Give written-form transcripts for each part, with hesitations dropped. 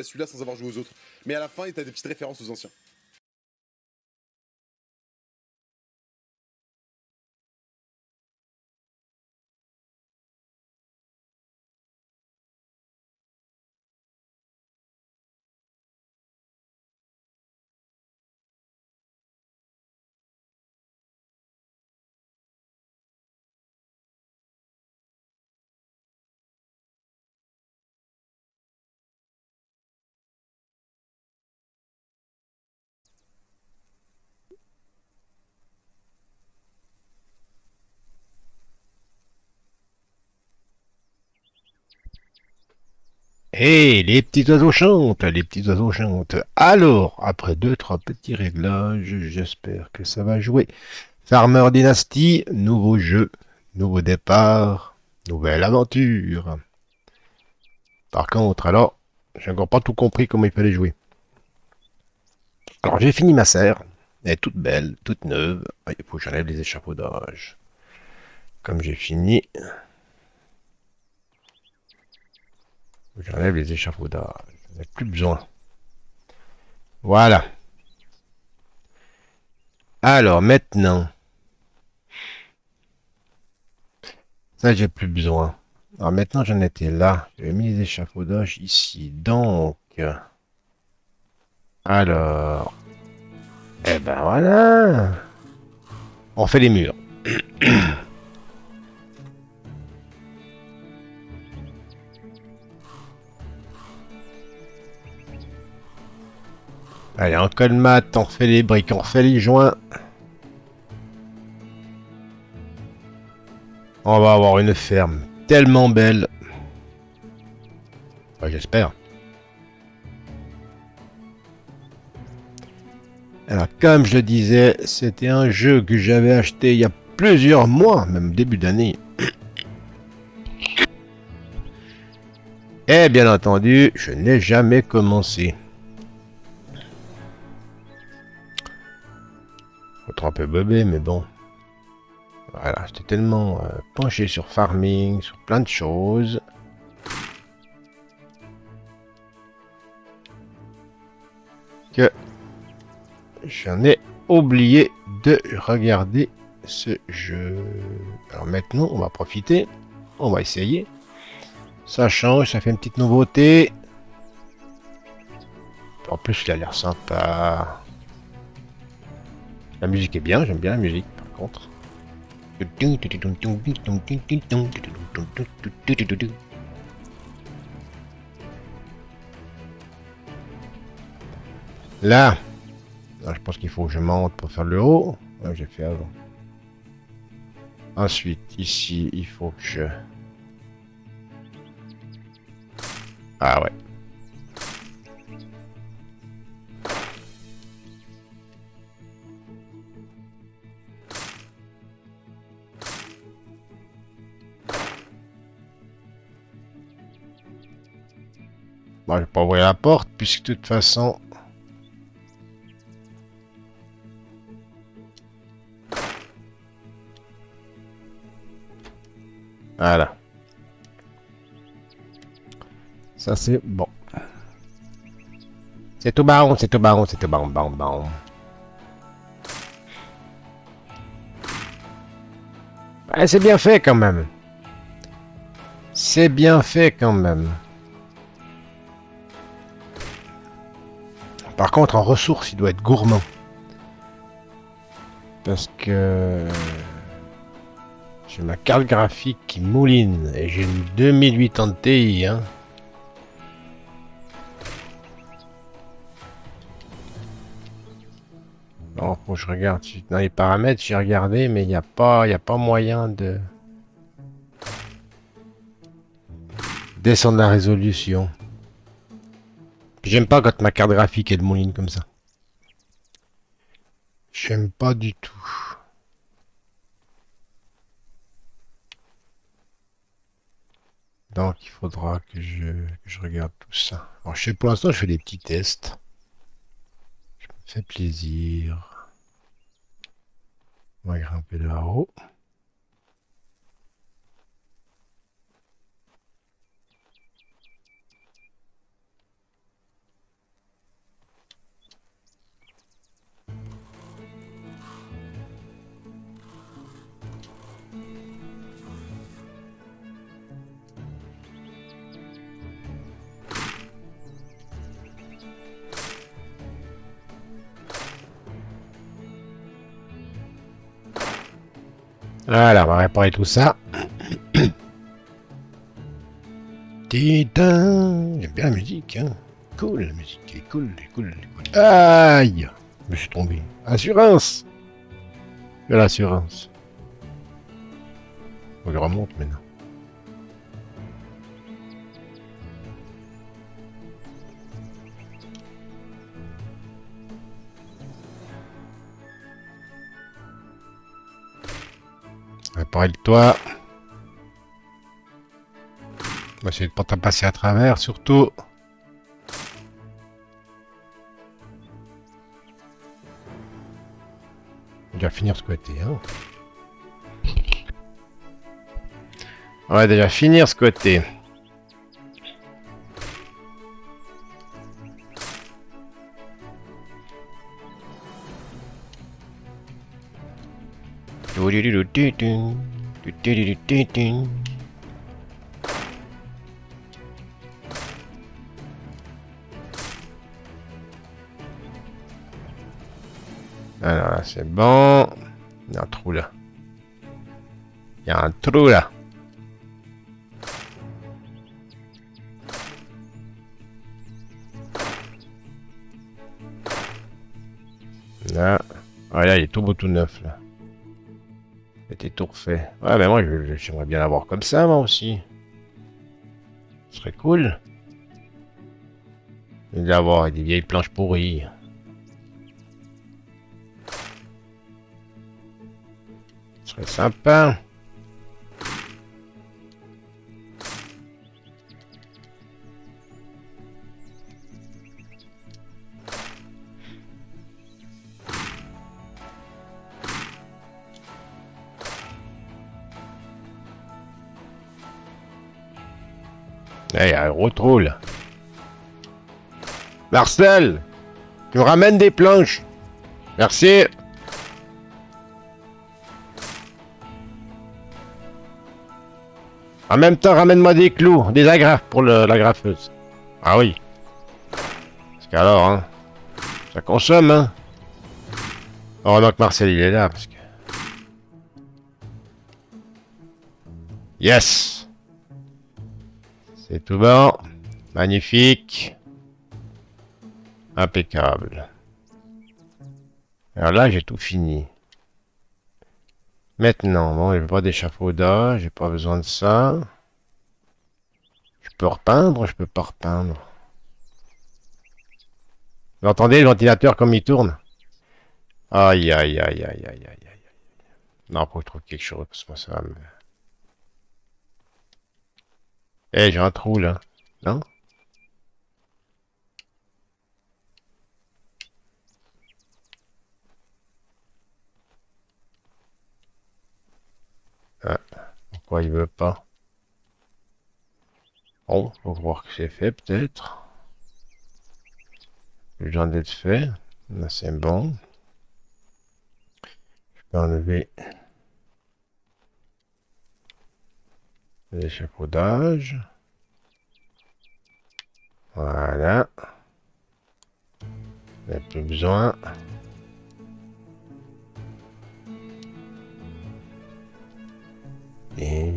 celui-là sans avoir joué aux autres. Mais à la fin, t'as des petites références aux anciens. Hé, les petits oiseaux chantent, les petits oiseaux chantent. Alors, après deux, trois petits réglages, j'espère que ça va jouer. Farmer Dynasty, nouveau jeu, nouveau départ, nouvelle aventure. Par contre, alors, j'ai encore pas tout compris comment il fallait jouer. Alors, j'ai fini ma serre. Elle est toute belle, toute neuve. Il faut que j'enlève les échafaudages. Comme j'ai fini, j'enlève les échafaudages. J'en ai plus besoin. Voilà. Alors, maintenant, ça, j'ai plus besoin. Alors maintenant, j'en étais là. J'ai mis les échafaudages ici. Donc, alors, eh ben voilà. On fait les murs. Allez, on colmate, on fait les briques, on fait les joints. On va avoir une ferme tellement belle. Enfin, j'espère. Alors, comme je le disais, c'était un jeu que j'avais acheté il y a plusieurs mois, même début d'année. Et bien entendu, je n'ai jamais commencé. Faut être un peu bobé, mais bon. Voilà, j'étais tellement penché sur farming, sur plein de choses. Que j'en ai oublié de regarder ce jeu. Alors maintenant, on va profiter. On va essayer. Ça change, ça fait une petite nouveauté. En plus, il a l'air sympa. La musique est bien, j'aime bien la musique par contre. Là, je pense qu'il faut que je monte pour faire le haut. Ouais, j'ai fait avant. Ensuite, ici, il faut que je... Ah ouais. Bon, je vais pas ouvrir la porte, puisque de toute façon... Voilà. Ça, c'est bon. C'est tout baron, c'est tout baron, c'est tout baron, baron, baron. Ah, c'est bien fait quand même. C'est bien fait quand même. Par contre, en ressources, il doit être gourmand. Parce que j'ai ma carte graphique qui mouline et j'ai une 2080 Ti. Hein. Bon, faut que je regarde dans les paramètres. J'ai regardé, mais y a pas moyen de descendre la résolution. J'aime pas quand ma carte graphique elle mouline comme ça. J'aime pas du tout. Donc il faudra que je regarde tout ça. Alors je sais pour l'instant je fais des petits tests. Je me fais plaisir. On va grimper là-haut. Voilà, on va réparer tout ça. Titan, j'aime bien la musique, hein. Cool, la musique est cool, cool, cool. Aïe, je me suis tombé. Assurance. De l'assurance. On le remonte maintenant. Réparer le toit. On va essayer de pas t'en passer à travers, surtout. On va déjà finir ce côté, hein. On va déjà finir ce côté. Alors là, c'est bon. Il y a un trou là. Il y a un trou là. Là. Ah, là, il est tout beau tout neuf là. C'était tout refait. Ouais, mais moi, j'aimerais bien l'avoir comme ça, moi aussi. Ce serait cool. Et d'avoir des vieilles planches pourries. Ce serait sympa. Là, il y a un gros trou là. Marcel, tu me ramènes des planches. Merci. En même temps, ramène-moi des clous, des agrafes pour la graffeuse. Ah oui. Parce qu'alors, hein, ça consomme, hein. Heureusement que Marcel, il est là, parce que... Yes. C'est tout bon. Magnifique. Impeccable. Alors là, j'ai tout fini. Maintenant, bon, j'ai pas d'échafaudage, j'ai pas besoin de ça. Je peux repeindre, je peux pas repeindre. Vous entendez le ventilateur comme il tourne? Aïe, aïe, aïe, aïe, aïe, aïe, aïe. Non, faut que je trouve quelque chose, parce que moi, ça va me... Eh, j'ai un trou, là. Non? Ah, pourquoi il veut pas? Bon, faut voir que c'est fait, peut-être. Le genre d'être fait. Là, c'est bon. Je peux enlever l'échafaudage. Voilà. Il n'y a plus besoin. Et...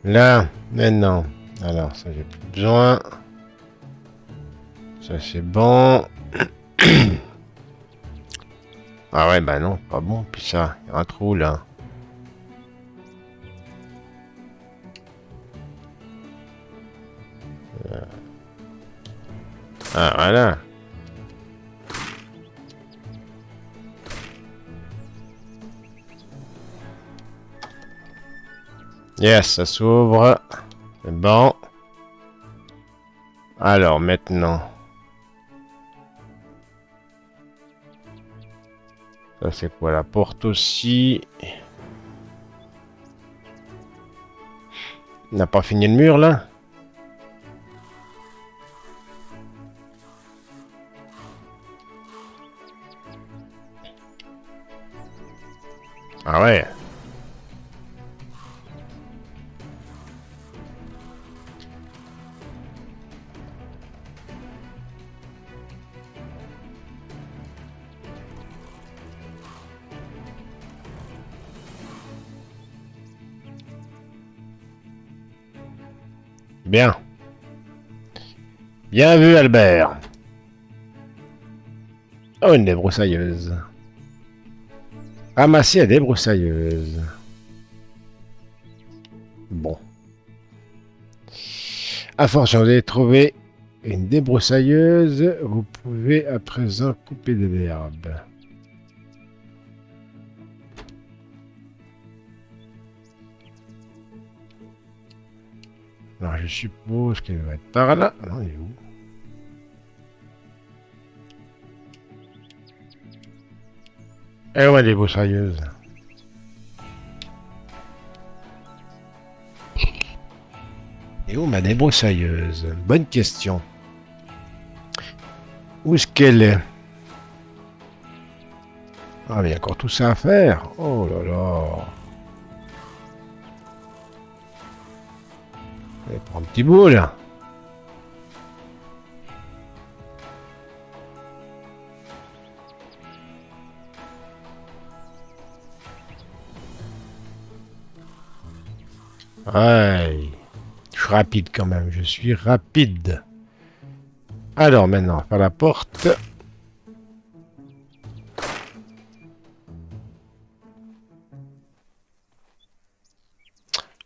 Là, maintenant. Alors, ça, j'ai plus besoin. Ça, c'est bon. Ah ouais, bah non, pas bon. Puis ça, il y a un trou, là. Ah, voilà. Yes, ça s'ouvre. C'est bon. Alors, maintenant. Ça, c'est quoi la porte aussi? On n'a pas fini le mur, là? Ah ouais. Bien. Bien vu, Albert. Oh, une débroussailleuse. Ramasser la débroussailleuse. Bon. À force de trouver une débroussailleuse, vous pouvez à présent couper de l'herbe. Alors, je suppose qu'elle va être par là. Non, elle est où? Elle est où, ma débroussailleuse? Et où ma débroussailleuse? Bonne question. Où est-ce qu'elle est? Ah, mais il y a encore tout ça à faire. Oh là là. Elle prend un petit bout là. Ouais. Je suis rapide quand même. Je suis rapide. Alors maintenant, faire la porte.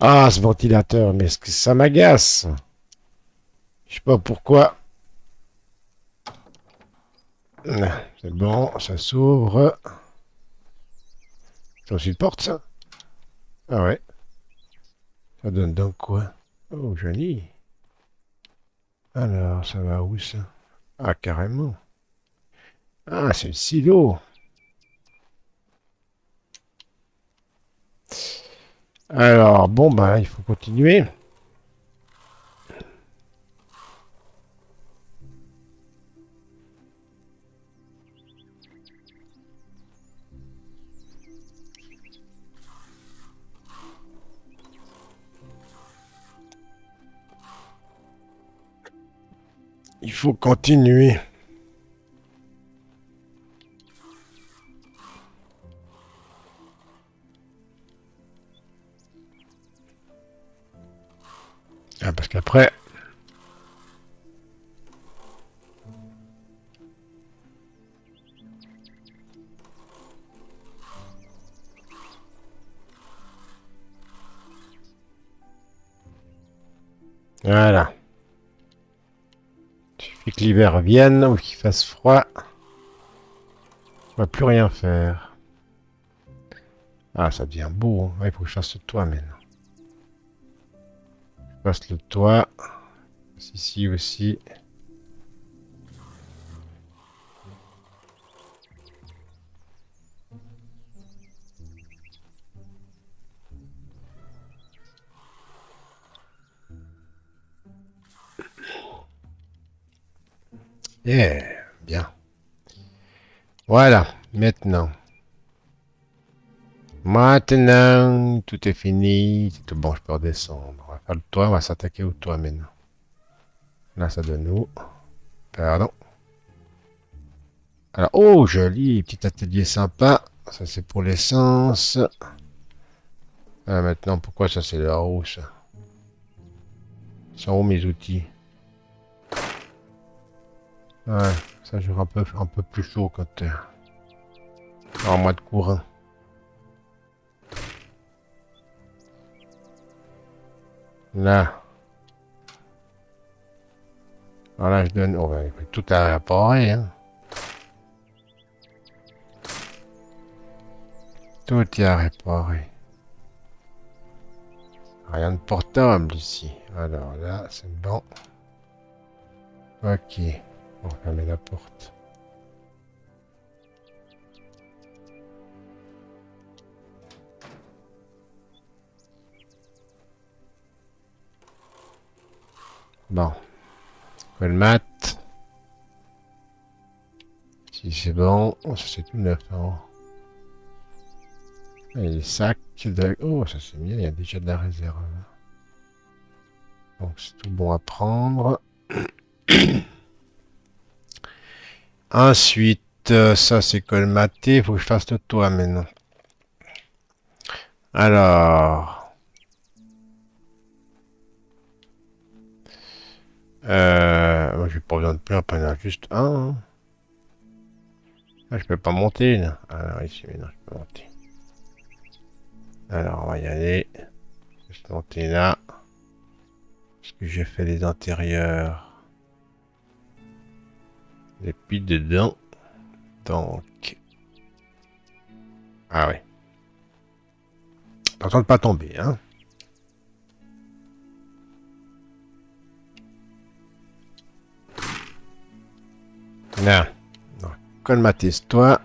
Ah, ce ventilateur, mais est-ce que ça m'agace? Je sais pas pourquoi. C'est bon, ça s'ouvre. C'est aussi une porte, ça? Ah ouais. Ça donne donc quoi? Oh, joli. Alors, ça va où, ça? Ah, carrément. Ah, c'est le silo. Alors, bon, bah, il faut continuer. Il faut continuer. Ah, parce qu'après... Voilà. Il suffit que l'hiver vienne ou qu'il fasse froid. On va plus rien faire. Ah, ça devient beau. Ouais, il faut que je fasse le toit maintenant. Je fasse le toit. Ici aussi. Yeah, bien. Voilà, maintenant. Maintenant, tout est fini. C'est tout bon, je peux redescendre. On va faire le toit, on va s'attaquer au toit maintenant. Là, ça donne où? Pardon. Alors, oh, joli, petit atelier sympa. Ça, c'est pour l'essence. Ah, maintenant, pourquoi ça, c'est là haut, ça? Sont où mes outils? Ouais, ça, j'aurai un peu plus chaud quand en mois de courant. Là. Alors là, je donne... On va tout à réparer, hein. Tout est à réparer. Rien de portable ici. Alors là, c'est bon. Ok. On va fermer la porte. Bon. Colmat. Si c'est bon. Oh, ça c'est tout neuf. Hein. Et les sacs de... Oh, ça c'est bien. Il y a déjà de la réserve. Donc c'est tout bon à prendre. Ensuite, ça c'est colmaté. Il faut que je fasse le toit maintenant. Alors... Moi, j'ai pas besoin de plein, il y en a juste un. Hein. Ah, je peux pas monter, là. Alors, ici, mais non, je peux monter. Alors, on va y aller. Juste monter là. Parce que j'ai fait les intérieurs. Et puis dedans. Donc. Ah ouais. Attention de pas tomber, hein. Là. Non. Colmatise-toi.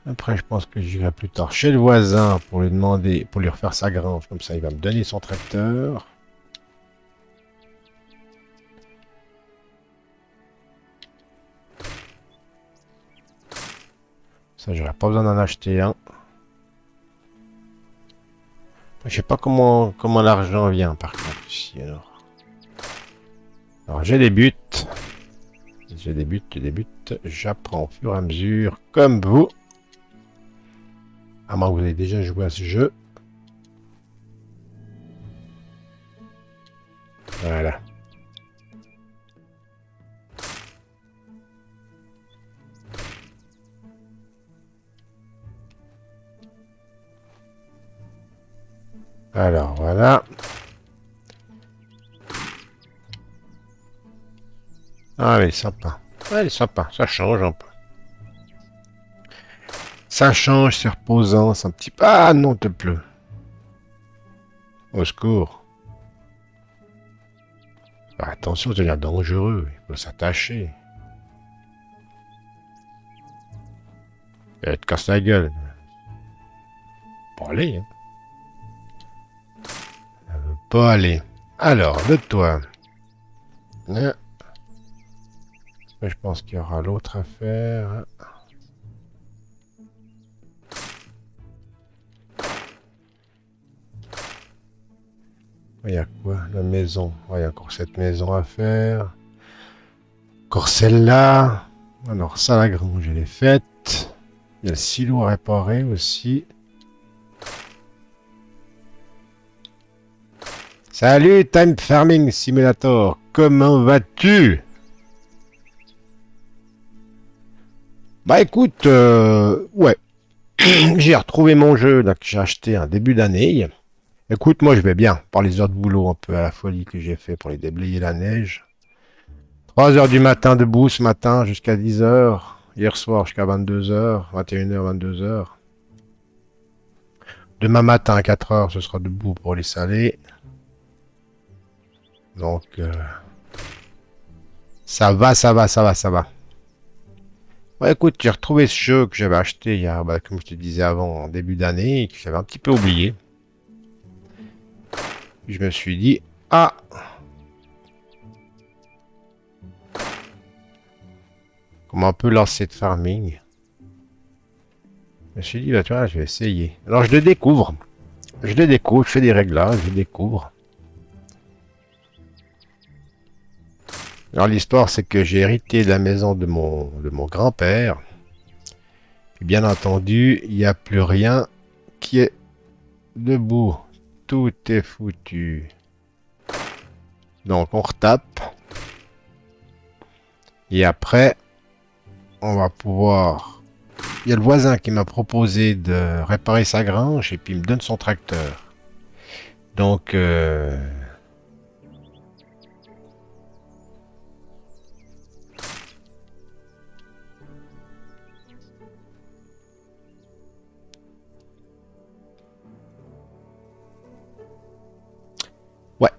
Après, je pense que j'irai plus tard chez le voisin pour lui demander, pour lui refaire sa grange. Comme ça, il va me donner son tracteur. Ça, j'aurais pas besoin d'en acheter un. Je sais pas comment l'argent vient, par contre, ici, alors. Alors, j'ai des buts. J'ai des buts, des buts. J'apprends au fur et à mesure, comme vous. À moins que vous ayez déjà joué à ce jeu. Voilà. Alors, voilà. Ah, elle est sympa. Ouais, elle est sympa. Ça change un peu. Ça change, c'est reposant. C'est un petit peu... Ah non, te pleut. Au secours. Ah, attention, ça devient dangereux. Il faut s'attacher. Elle te casse la gueule. Pas aller, hein. Elle veut pas aller. Alors, de toi. Je pense qu'il y aura l'autre à faire. Il y a quoi? La maison. Il y a encore cette maison à faire. Encore celle-là. Alors ça, la grange, elle est faite. Il y a le silo à réparer aussi. Salut Time Farming Simulator. Comment vas-tu? Bah écoute, ouais. J'ai retrouvé mon jeu là, que j'ai acheté un début d'année. Écoute, moi je vais bien. Par les heures de boulot un peu à la folie que j'ai fait pour les déblayer la neige. 3 heures du matin debout ce matin jusqu'à 10 heures. Hier soir jusqu'à 22 heures, 21 heures, 22 heures. Demain matin à 4 heures, ce sera debout pour les salés. Donc, ça va, ça va, ça va, ça va. Ouais, écoute, j'ai retrouvé ce jeu que j'avais acheté il y a, bah, comme je te disais avant, en début d'année, et que j'avais un petit peu oublié. Puis je me suis dit, ah, comment on peut lancer de farming? Je me suis dit, bah, tu vois, je vais essayer. Alors, je le découvre. Je le découvre, je fais des réglages, je le découvre. Alors, l'histoire, c'est que j'ai hérité de la maison de mon grand-père. Puis, bien entendu, il n'y a plus rien qui est debout. Tout est foutu. Donc, on retape. Et après, on va pouvoir... Il y a le voisin qui m'a proposé de réparer sa grange et puis il me donne son tracteur. Donc, ouais,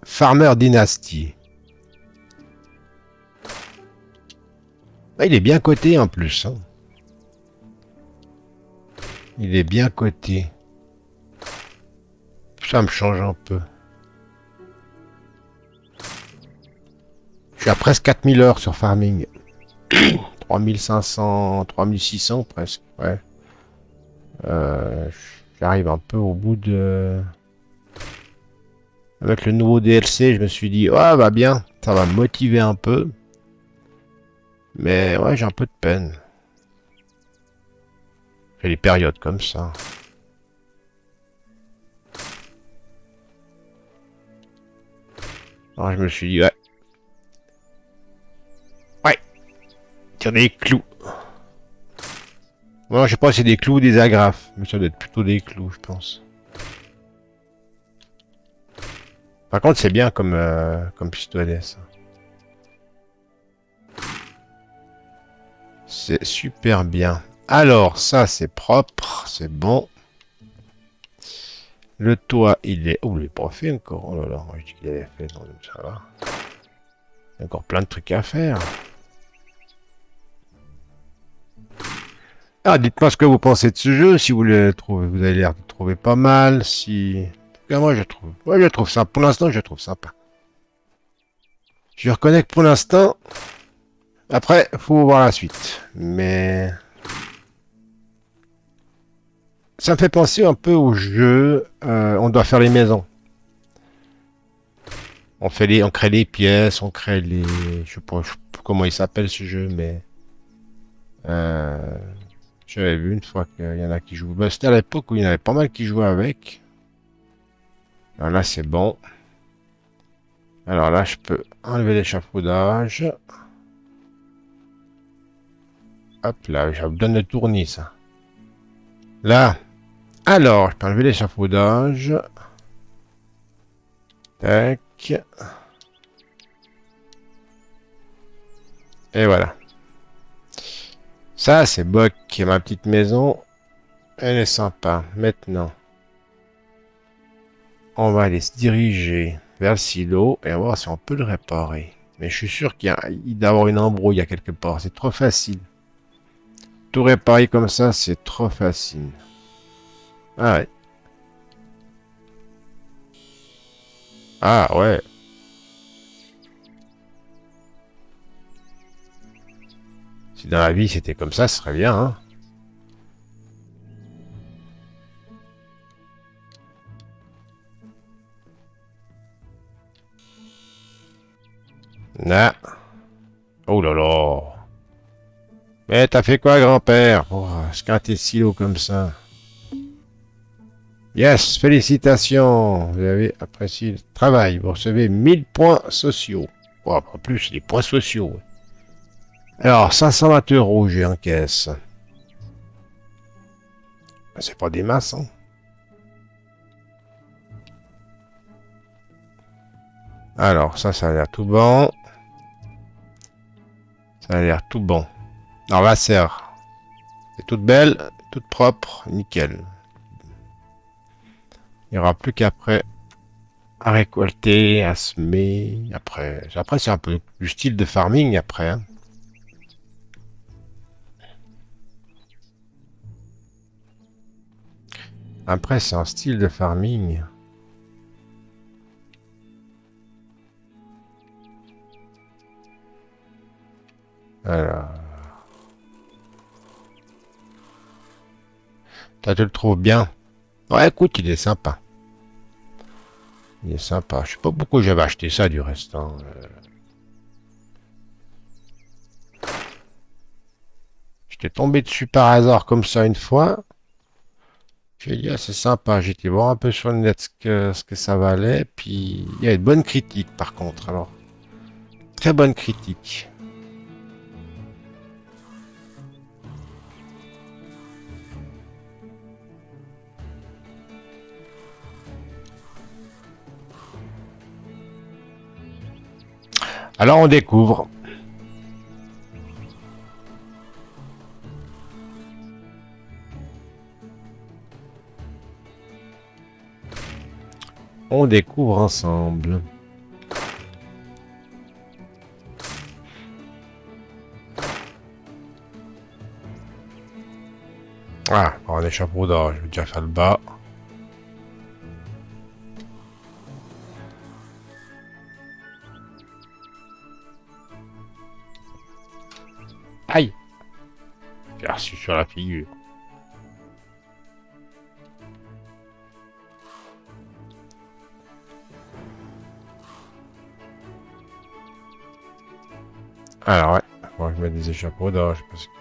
Farmer Dynasty. Ah, il est bien coté en plus. Hein. Il est bien coté. Ça me change un peu. Je suis à presque 4000 heures sur Farming. 3500, 3600 presque. Ouais. J'arrive un peu au bout de... Avec le nouveau DLC, je me suis dit, ah, va bien, ça va me motiver un peu. Mais ouais, j'ai un peu de peine. J'ai des périodes comme ça. Alors je me suis dit, ouais, ouais, tire des clous. Bon, je sais pas si c'est des clous ou des agrafes, mais ça doit être plutôt des clous, je pense. Par contre, c'est bien comme pistolet, ça. C'est super bien. Alors, ça, c'est propre, c'est bon. Le toit, il est... Oh, il est pas fait encore. Oh là là, moi, je dis qu'il avait fait. Non, ça va. Il y a encore plein de trucs à faire. Ah, dites-moi ce que vous pensez de ce jeu, si vous le trouvez. Vous avez l'air de le trouver pas mal, si... En tout cas, moi, je trouve... Ouais, je trouve ça... Pour l'instant, je trouve sympa. Je reconnais que pour l'instant... Après, faut voir la suite. Mais... Ça me fait penser un peu au jeu. On doit faire les maisons. On crée les pièces, on crée les, je sais pas comment il s'appelle ce jeu, mais euh, j'avais vu une fois qu'il y en a qui jouent. Bah, c'était à l'époque où il y en avait pas mal qui jouaient avec. Alors là, c'est bon. Alors là, je peux enlever l'échafaudage. Hop là, ça me donne le tournis, ça. Là, alors, je peux enlever l'échafaudage. Tac. Et voilà. Ça, c'est Boc, ma petite maison. Elle est sympa. Maintenant, on va aller se diriger vers le silo et voir si on peut le réparer. Mais je suis sûr il doit y avoir une embrouille à quelque part. C'est trop facile. Tout réparer comme ça, c'est trop facile. Ah ouais. Ah ouais. Si dans la vie c'était comme ça, ce serait bien, hein. Nah. Oh là là. Mais t'as fait quoi, grand-père, pour squinter silo comme ça? Yes, félicitations. Vous avez apprécié le travail. Vous recevez 1000 points sociaux. Oh, en plus, des points sociaux. Ouais. Alors, 520 euros, j'ai en caisse. C'est pas des masses, hein. Alors, ça a l'air tout bon. Ça a l'air tout bon. Alors, la serre. C'est toute belle, toute propre, nickel. Il n'y aura plus qu'après à récolter, à semer. Après c'est un peu du style de farming après, hein. Après, c'est un style de farming. Alors, toi, tu le trouves bien? Ouais, écoute, il est sympa. Il est sympa. Je sais pas pourquoi j'avais acheté ça du reste, hein. J'étais tombé dessus par hasard comme ça une fois. J'ai dit, ah, c'est sympa. J'étais voir un peu sur le net ce que ça valait. Puis, il y a une bonne critique par contre. Alors, très bonne critique. Alors, on découvre. On découvre ensemble. Ah, on échafaudage. Je vais déjà faire le bas. Aïe! J'ai reçu sur la figure. Alors ouais, faut que je mette des échafaudages parce que...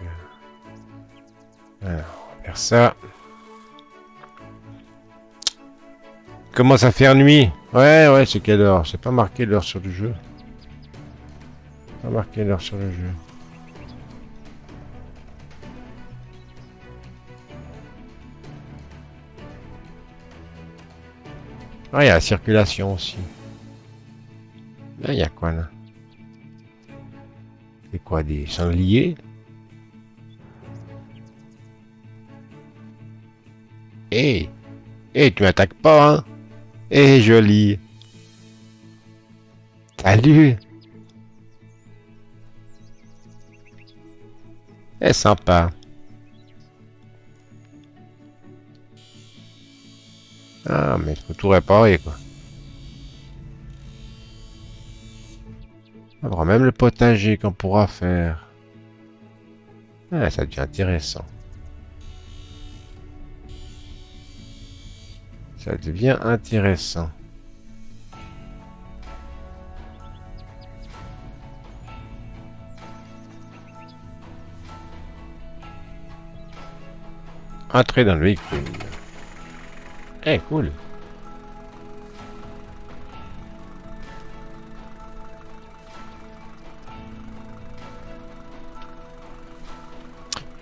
Alors, on va faire ça. commence à faire nuit. Ouais, ouais, c'est quelle heure? C'est pas marqué l'heure sur le jeu. Pas marqué l'heure sur le jeu. Ah, il y a la circulation aussi. Là, il y a quoi, là? C'est quoi, des sangliers? Hé! Hé, tu m'attaques pas, hein? Hé, joli! Salut! Eh, sympa. Ah, mais il faut tout réparer, quoi. Alors, même le potager qu'on pourra faire. Ah, ça devient intéressant. Ça devient intéressant. Entrer dans le véhicule. Eh, cool.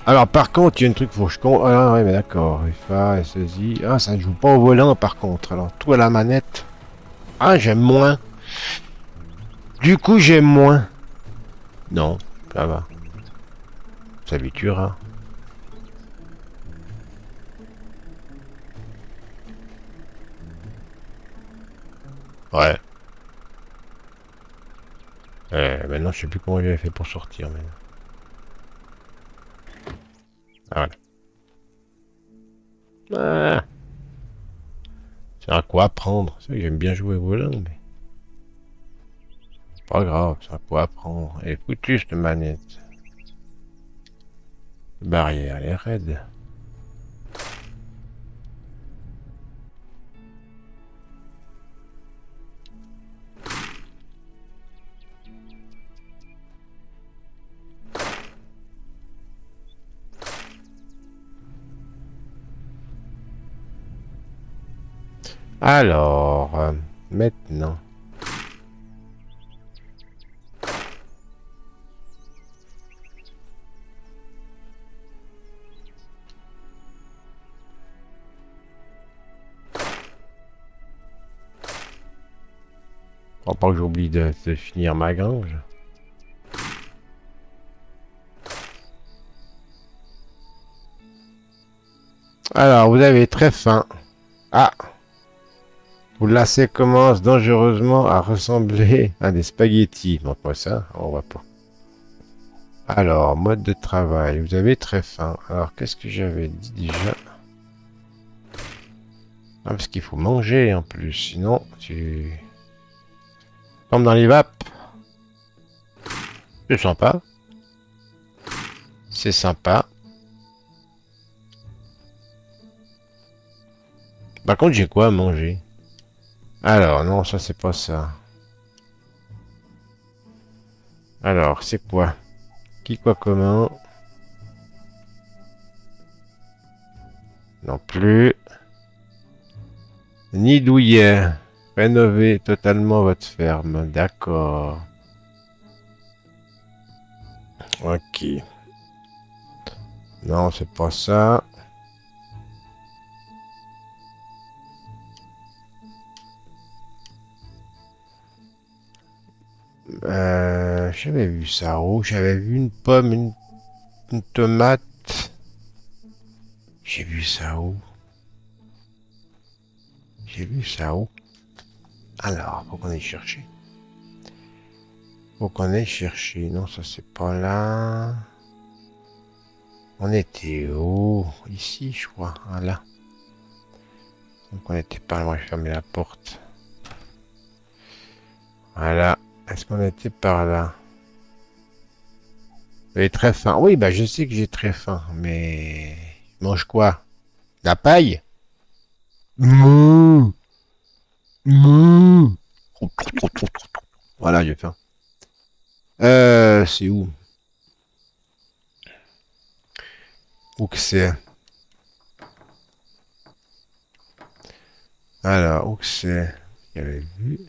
Alors, par contre, il y a un truc, faut que je compte. Ah, ouais, mais d'accord. FA, SSI. Ah, ça ne joue pas au volant, par contre. Alors, tout à la manette. Ah, j'aime moins. Du coup, j'aime moins. Non, ça va. S'habituera. Ouais. Maintenant, je sais plus comment j'avais fait pour sortir. Mais... Ah, voilà. Ah, c'est un coup à apprendre. C'est vrai que j'aime bien jouer au volant, mais... Pas grave, c'est un coup à apprendre. Elle est foutue, cette manette. Barrière, elle est raide. Alors, maintenant... Faut pas que j'oublie de finir ma grange. Alors, vous avez très faim. Ah, vos lacets commencent dangereusement à ressembler à des spaghettis. Bon, pas ça, on va pas. Alors, mode de travail. Vous avez très faim. Alors, qu'est-ce que j'avais dit déjà? Ah, parce qu'il faut manger en plus. Sinon, tu... Comme dans les vapes. C'est sympa. C'est sympa. Par contre, j'ai quoi à manger? Alors, non, ça, c'est pas ça. Alors, c'est quoi? Qui, quoi, comment? Non plus. Nid douillet. Rénovez totalement votre ferme. D'accord. Ok. Non, c'est pas ça. J'avais vu ça où? J'avais vu une pomme, une tomate. J'ai vu ça où? J'ai vu ça où? Alors, faut qu'on aille chercher. Faut qu'on aille chercher. Non, ça c'est pas là. On était où? Ici, je crois. Voilà. Donc on était pas loin. Je vais fermer la porte. Voilà. Est-ce qu'on était par là? J'ai très faim. Oui, bah je sais que j'ai très faim, mais je mange quoi? La paille? Mouh, mouh. Voilà, j'ai faim. C'est où? Où que c'est? Alors, où que c'est? J'avais vu.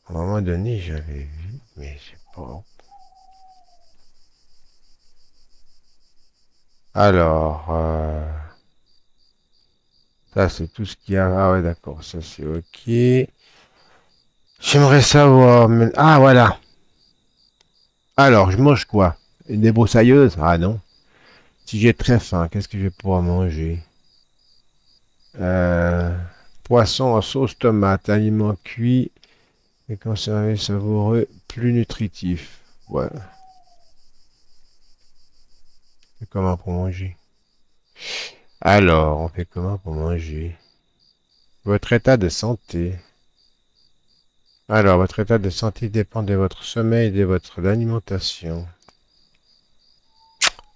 À un moment donné, j'avais vu, mais je sais pas. Alors, ça c'est tout ce qu'il y a. Ah ouais, d'accord, ça c'est ok. J'aimerais savoir. Ah voilà. Alors, je mange quoi? Une débroussailleuse? Ah non. Si j'ai très faim, qu'est-ce que je vais pouvoir manger? Euh, Poisson en sauce tomate, aliment cuit et conservé savoureux, plus nutritif. Ouais, c'est comment pour manger? Alors, on fait comment pour manger? Votre état de santé. Alors, votre état de santé dépend de votre sommeil et de votre alimentation.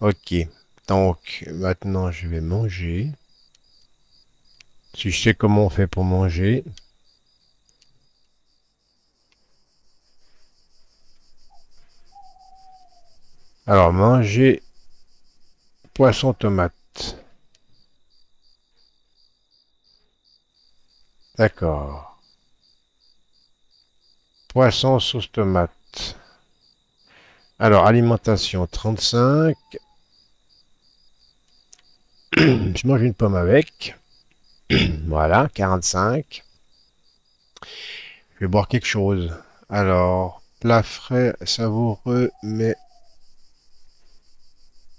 Ok. Donc, maintenant, je vais manger. Si je sais comment on fait pour manger. Alors, manger poisson tomate. D'accord. Poisson sauce tomate. Alors, alimentation 35. Je mange une pomme avec. Voilà, 45. Je vais boire quelque chose. Alors, plat frais, savoureux, mais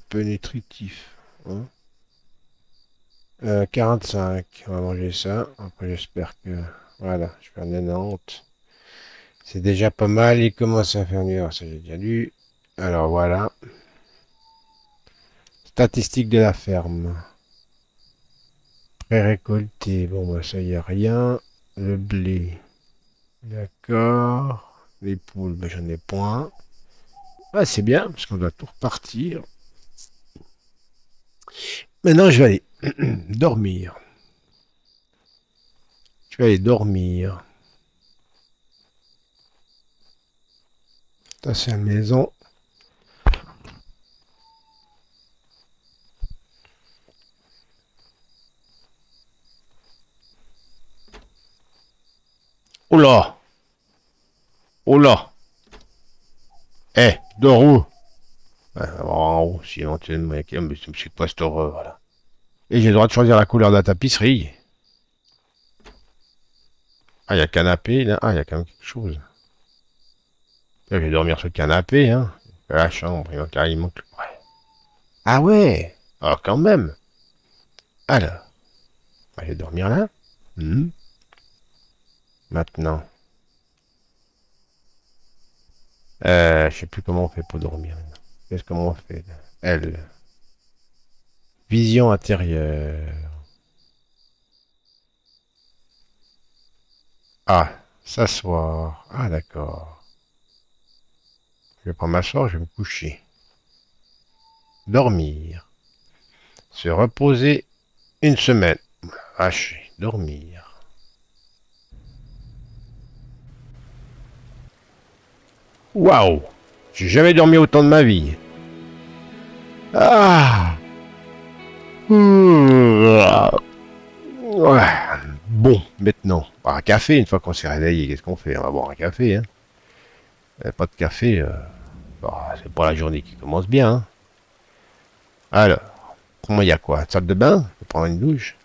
peu nutritif. Hein. 45. On va manger ça. Après, j'espère que... Voilà, je fais un 90. C'est déjà pas mal. Il commence à faire nuit. Alors, ça, j'ai déjà lu. Alors, voilà. Statistiques de la ferme. Pré-récolté. Bon, bah, ça, y a rien. Le blé. D'accord. Les poules, bah, j'en ai point. Ah, c'est bien, parce qu'on doit tout repartir. Maintenant, je vais aller dormir. Je vais aller dormir. Ça, c'est la maison. Oula! Oula! Eh, dors où? En haut, si éventuellement, c'est quoi cette horreur, voilà. Et j'ai le droit de choisir la couleur de la tapisserie. Ah, il y a le canapé, là. Ah, il y a quand même quelque chose. Je vais dormir sur le canapé, hein. La chambre, il manque... Ouais. Ah ouais! Alors, quand même. Alors, on va aller dormir là. Hmm. Maintenant. Je sais plus comment on fait pour dormir. Qu'est-ce comment on fait? Elle. Vision intérieure. Ah, s'asseoir. Ah, d'accord. Je vais prendre ma soeur, je vais me coucher. Dormir. Se reposer une semaine. Hacher. Dormir. Waouh! J'ai jamais dormi autant de ma vie. Ah! Ouais. Bon, maintenant, boire un café, une fois qu'on s'est réveillé, qu'est-ce qu'on fait? On va boire un café, hein. Pas de café, bah, c'est pas la journée qui commence bien, hein. Alors, comment il y a quoi? Salle de bain? Je vais prendre une douche.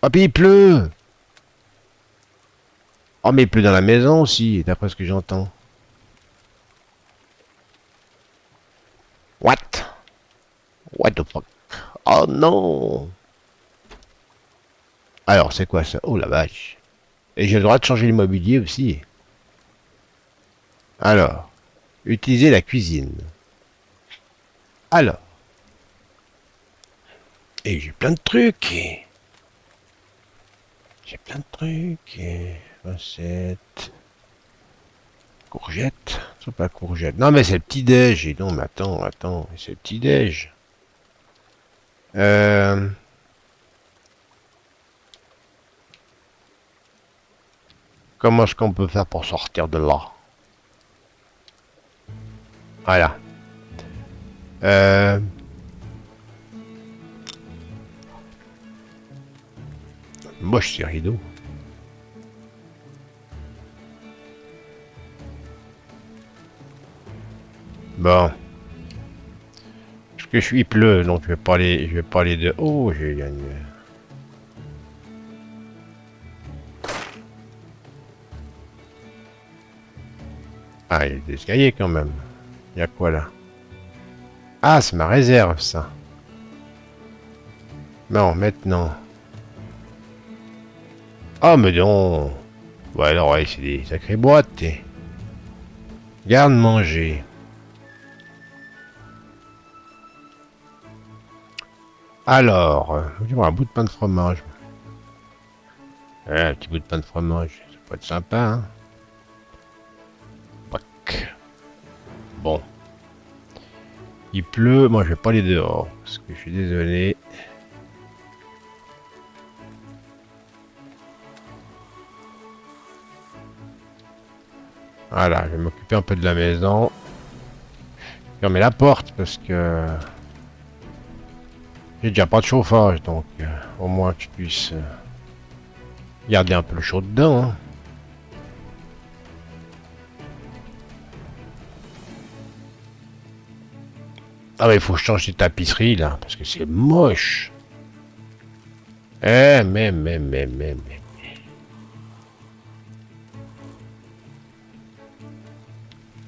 Ah, puis il pleut! Oh, mais il pleut dans la maison aussi, d'après ce que j'entends. What? What the fuck? Oh non! Alors, c'est quoi ça? Oh la vache! Et j'ai le droit de changer l'immobilier aussi. Alors, utiliser la cuisine. Alors, et j'ai plein de trucs. J'ai plein de trucs. Recettes. Courgette. C'est pas courgette. Non, mais c'est le petit-déj. Et non, mais attends. C'est le petit-déj. Euh, Comment est-ce qu'on peut faire pour sortir de là? Voilà. Euh, Moche ces rideaux. Bon. Parce que je suis pleu, donc je vais pas aller de haut, j'ai gagné. Ah, il y a des escaliers quand même. Il y a quoi là? Ah, c'est ma réserve ça. Non, maintenant. Ah, mais non. Ouais, alors, ouais, c'est des sacrées boîtes. Garde-manger. Alors, je vais un bout de pain de fromage. Ouais, un petit bout de pain de fromage, ça peut être sympa, hein. Pac. Bon. Il pleut, moi je vais pas aller dehors, parce que je suis désolé. Voilà, je vais m'occuper un peu de la maison. Fermer la porte, parce que j'ai déjà pas de chauffage, donc au moins que je puisse garder un peu le chaud dedans, hein. Ah mais il faut que je change de tapisserie là, parce que c'est moche. Mais.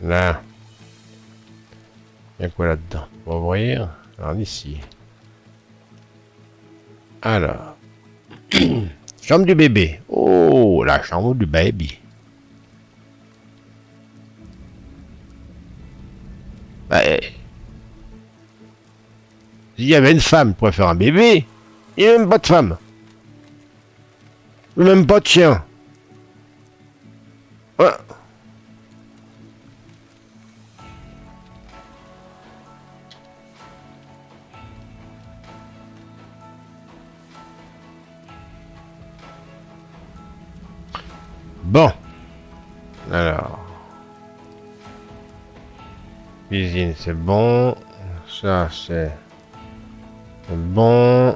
Là. Il y a quoi là-dedans? On va ouvrir. Alors ici. Alors. Chambre du bébé. Oh, la chambre du baby. Bah, s'il y avait une femme pour faire un bébé, il n'y a même pas de femme. Même pas de chien. Ouais. Bon. Alors. Cuisine, c'est bon. Ça, c'est bon.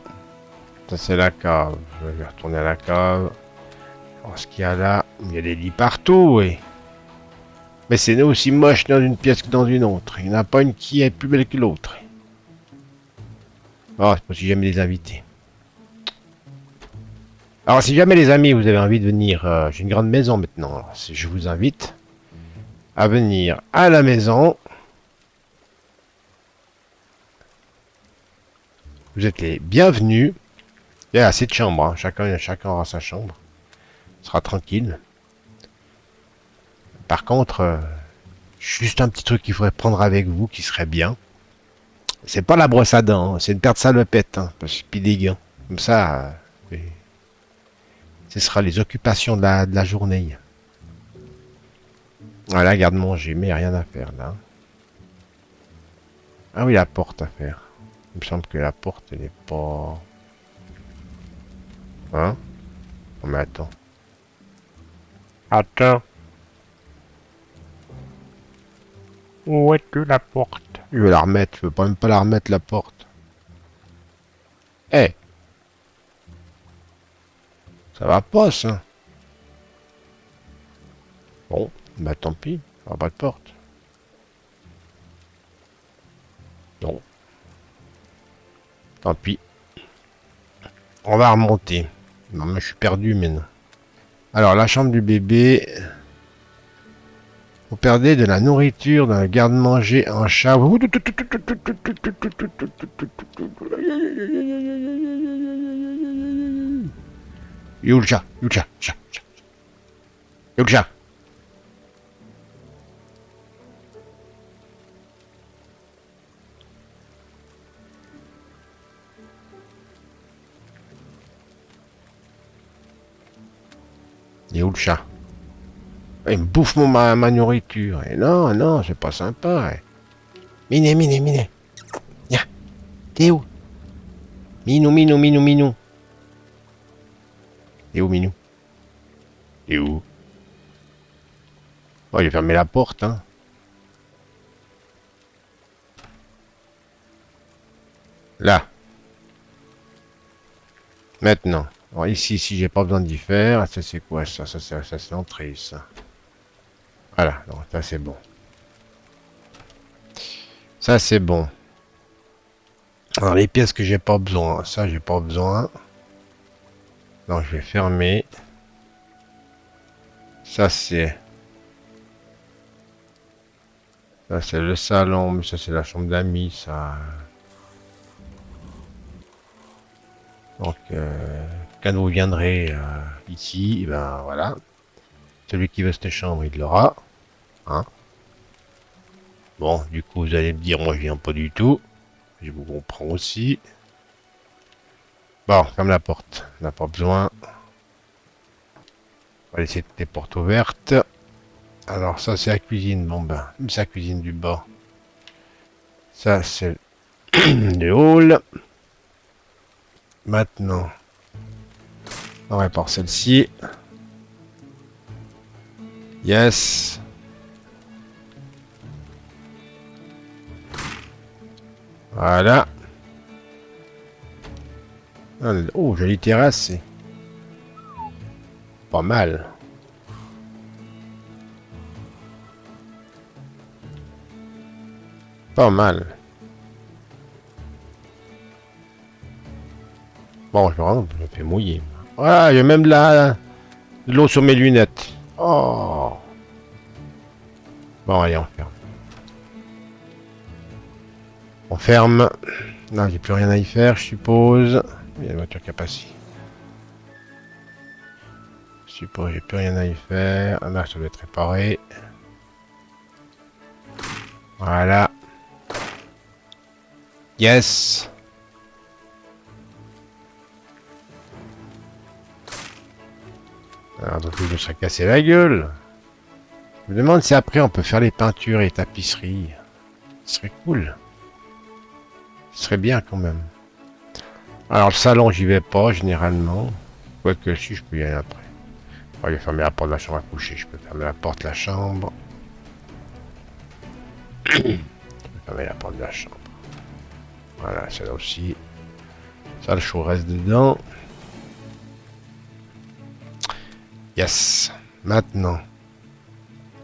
Ça, c'est la cave. Je vais retourner à la cave. Alors, ce qu'il y a là, il y a des lits partout, oui. Mais c'est aussi moche dans une pièce que dans une autre. Il n'y en a pas une qui est plus belle que l'autre. Oh, c'est pas si jamais les invités. Alors, si jamais les amis, vous avez envie de venir, j'ai une grande maison maintenant. Alors, je vous invite à venir à la maison. Vous êtes les bienvenus. Il y a assez de chambres, hein. Chacun aura sa chambre. Ce sera tranquille. Par contre, juste un petit truc qu'il faudrait prendre avec vous, qui serait bien. C'est pas la brosse à dents, hein, c'est une paire de salopettes, hein, parce que puis des gants. Comme ça, ce sera les occupations de la journée. Voilà, garde-manger, mais rien à faire là. Ah oui, la porte à faire. Il me semble que la porte, elle est pas... Hein? Oh, mais attends. Attends. Où est-tu la porte? Je vais la remettre, je veux pas même pas la remettre la porte. Eh, hey, ça va pas ça. Bon, bah tant pis, il n'y aura pas de porte. Non, tant pis. On va remonter. Non, mais je suis perdu maintenant. Alors, la chambre du bébé. Vous perdez de la nourriture dans le garde-manger en chat. Yulcha, Yulcha, Yulcha. Il est où le chat? Il me bouffe ma nourriture. Et non, non, c'est pas sympa. Miné. Viens, t'es où? Minou. T'es où, Minou? T'es où? Oh, j'ai fermé la porte, hein. Là. Maintenant. Alors ici, si j'ai pas besoin d'y faire, ça c'est quoi ça? Ça c'est l'entrée, ça. Voilà, donc ça c'est bon. Ça c'est bon. Alors les pièces que j'ai pas besoin, ça j'ai pas besoin. Donc je vais fermer. Ça c'est le salon, mais ça c'est la chambre d'amis, ça. Donc quand vous viendrez ici, et ben voilà. Celui qui veut cette chambre, il l'aura. Hein. Bon, du coup vous allez me dire, moi je viens pas du tout. Je vous comprends aussi. Bon, ferme la porte. On n'a pas besoin. On va laisser toutes les portes ouvertes. Alors ça c'est la cuisine. Bon ben, c'est la cuisine du bas. Ça c'est le hall. Maintenant, on répare celle-ci. Yes. Voilà. Oh, jolie terrasse. C'est pas mal. Pas mal. Bon, je me fais mouiller. Voilà, j'ai même de l'eau sur mes lunettes. Oh. Bon, allez, on ferme. On ferme. Non, j'ai plus rien à y faire, je suppose. Il y a une voiture qui a passé. Je suppose j'ai plus rien à y faire. Ah là, ça doit être réparé. Voilà. Yes. Alors, donc, je me serais cassé la gueule. Je me demande si après on peut faire les peintures et les tapisseries. Ce serait cool. Ce serait bien quand même. Alors, le salon, j'y vais pas généralement. Quoique, si, je peux y aller après. Je vais fermer la porte de la chambre à coucher. Je peux fermer la porte de la chambre. Je peux fermer la porte de la chambre. Voilà, celle-là aussi. Ça, le chaud reste dedans. Yes. Maintenant.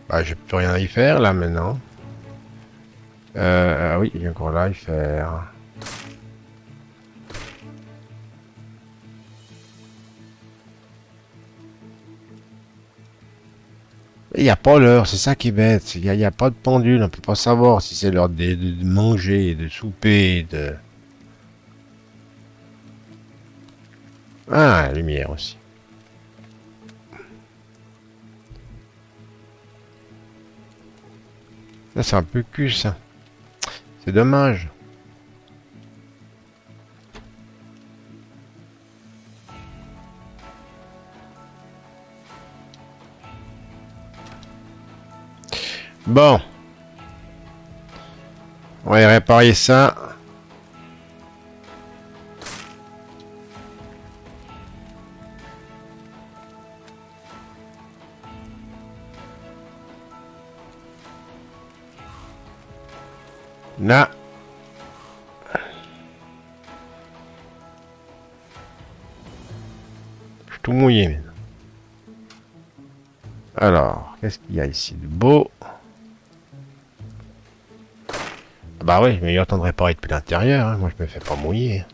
Bah, j'ai plus rien à y faire, là, maintenant. Ah oui, il y a encore là à y faire. Il n'y a pas l'heure, c'est ça qui est bête. Il n'y a pas de pendule, on peut pas savoir si c'est l'heure de manger, de souper, de... Ah, la lumière aussi. Là, c'est un peu cul, ça. C'est dommage. Bon. On va y réparer ça. Là. Je suis tout mouillé maintenant. Alors, qu'est-ce qu'il y a ici de beau? Bah oui, mais il y a autant de réparer depuis l'intérieur. Hein. Moi, je me fais pas mouiller.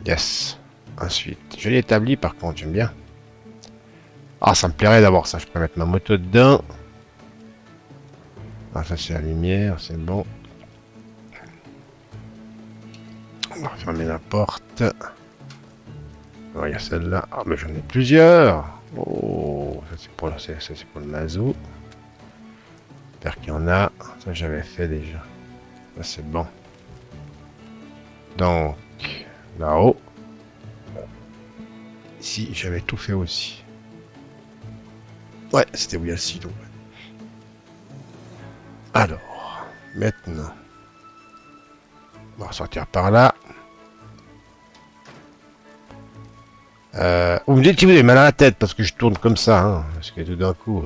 Yes. Ensuite, je l'ai établi par contre, j'aime bien. Ah, ça me plairait d'avoir ça. Je peux mettre ma moto dedans. Ah, ça c'est la lumière, c'est bon. On va fermer la porte. Oh, il y a celle-là. Ah, mais j'en ai plusieurs. Oh, ça c'est pour le mazout. J'espère qu'il y en a. Ça j'avais fait déjà. Ça c'est bon. Donc, là-haut. Ici, j'avais tout fait aussi. Ouais, c'était où il y a le silo. Alors, maintenant. On va sortir par là. Vous me dites si vous avez mal à la tête parce que je tourne comme ça, hein, parce que tout d'un coup.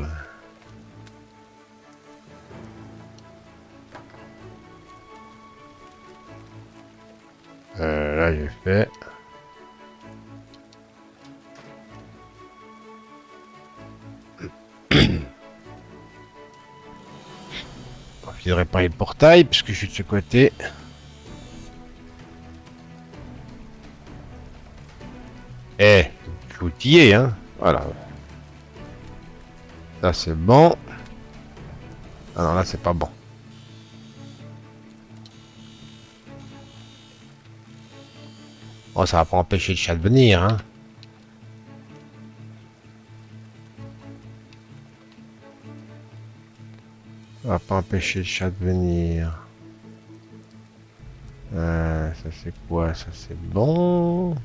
Là j'ai fait. On va réparer le portail puisque je suis de ce côté. Eh, je suis outillé, hein. Voilà. Ça c'est bon. Ah non, là c'est pas bon. Oh, ça va pas empêcher le chat de venir, hein. Ça va pas empêcher le chat de venir. Ça c'est quoi? Ça c'est bon.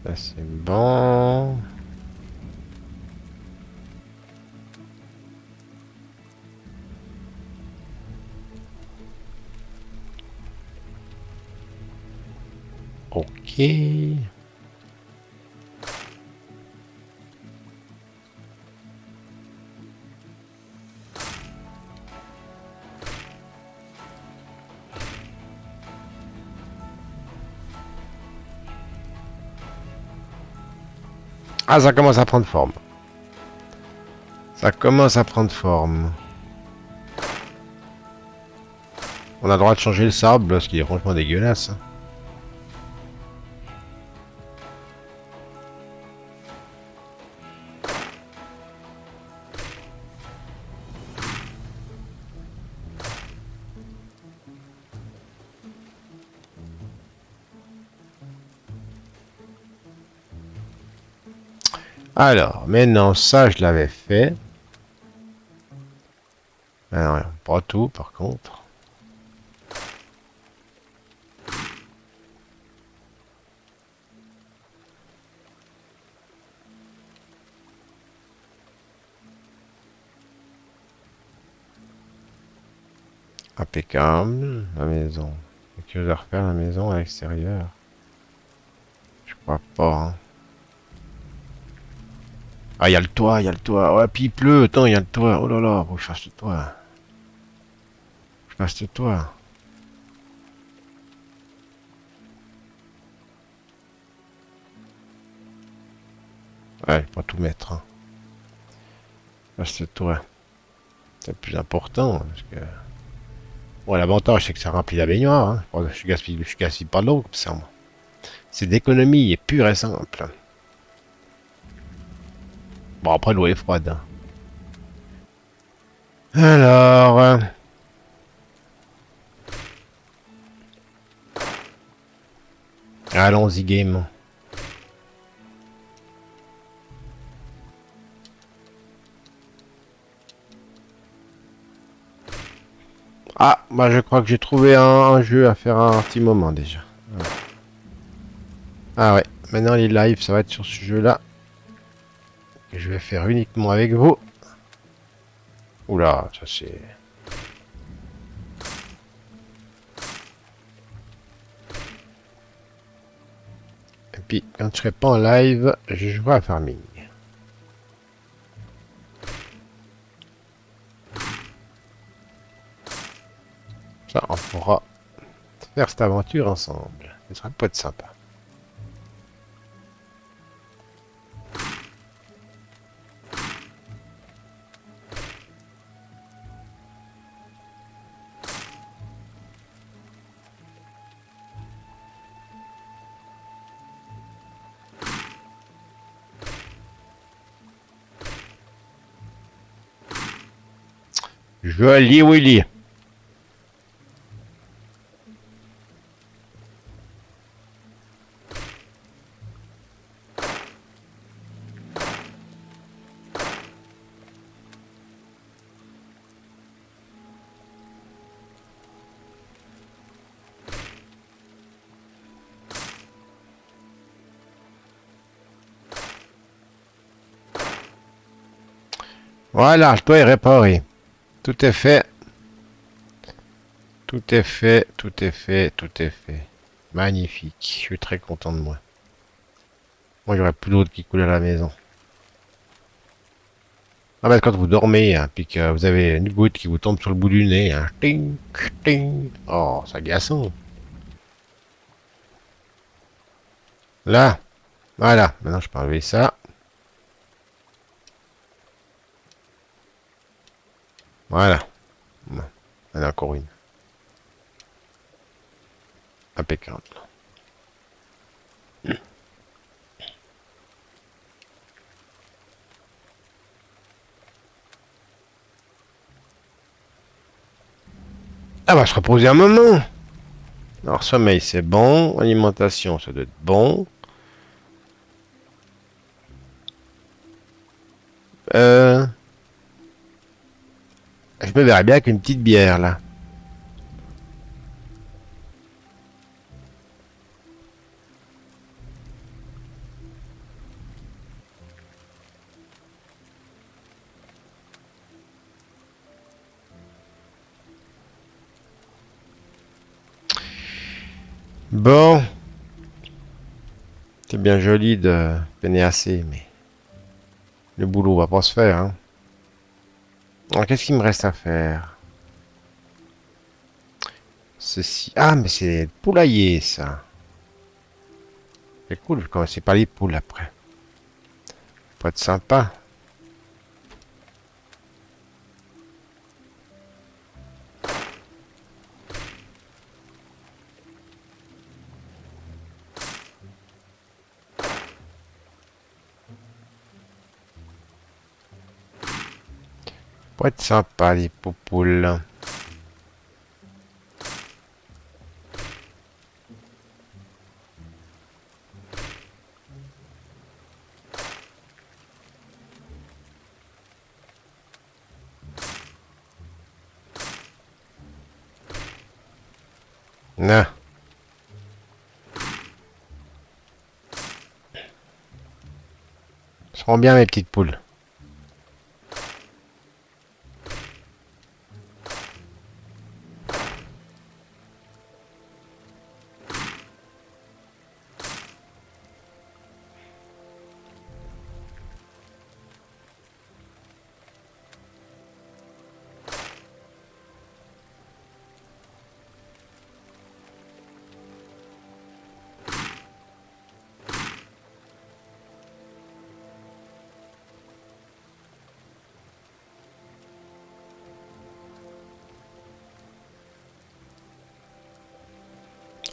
Ça c'est bon. Ok. Ah, ça commence à prendre forme. Ça commence à prendre forme. On a le droit de changer le sable, ce qui est franchement dégueulasse. Alors, maintenant, ça, je l'avais fait. Alors, pas tout, par contre. Impeccable. La maison. Quelque chose à refaire, la maison à l'extérieur. Je crois pas, hein. Ah, il y a le toit, il y a le toit. Ouais, puis il pleut. Attends, il y a le toit. Oh là là, faut que je fasse le toit. Je fasse le toit. Ouais, pas tout mettre, hein. Je fasse le toit. C'est le plus important, parce que... Bon, l'avantage, c'est que ça remplit la baignoire, hein. Bon, je gaspille pas l'eau, comme ça, moi. C'est d'économie pure et simple. Bon, après, l'eau est froide, hein. Alors... allons-y, game. Ah, bah je crois que j'ai trouvé un jeu à faire un petit moment déjà. Ouais. Ah ouais, maintenant les lives, ça va être sur ce jeu-là. Que je vais faire uniquement avec vous. Oula, ça c'est... Et puis, quand je serai pas en live, je jouerai à Farming. Ça, on pourra faire cette aventure ensemble. Ce sera pas de sympa. Joli Willy. Voilà, le toit est réparé. Tout est fait. Tout est fait, tout est fait, tout est fait. Magnifique. Je suis très content de moi. Moi, j'aurais plus d'eau qui coule à la maison. Ah bah quand vous dormez, hein, puis que vous avez une goutte qui vous tombe sur le bout du nez, hein. Ting, ting. Oh, c'est agaçant. Là, voilà. Maintenant, je peux enlever ça. Voilà. Bon. Il y en a encore une. Impeccable. Ah bah, se reposer un moment. Alors, sommeil, c'est bon. Alimentation, ça doit être bon. Euh, je me verrais bien avec une petite bière, là. Bon, c'est bien joli de peiner assez, mais le boulot va pas se faire, hein. Alors, qu'est-ce qu'il me reste à faire? Ceci. Ah, mais c'est le poulailler, ça. C'est cool, quand c'est pas les poules après. Faut être sympa. Faut être sympa, les poupoules. Non. Seront bien mes petites poules.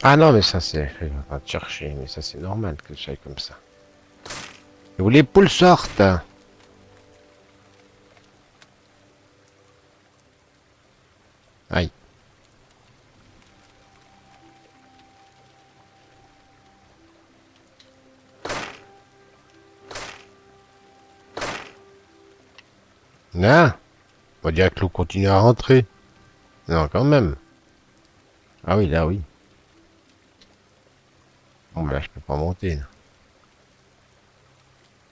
Ah non, mais ça c'est... Je vais pas te chercher, mais ça c'est normal que ça aille comme ça. Et où les poules sortent? Aïe. Non. On va dire que l'eau continue à rentrer. Non, quand même. Ah oui, là oui. Bon, bah là je peux pas monter. Là.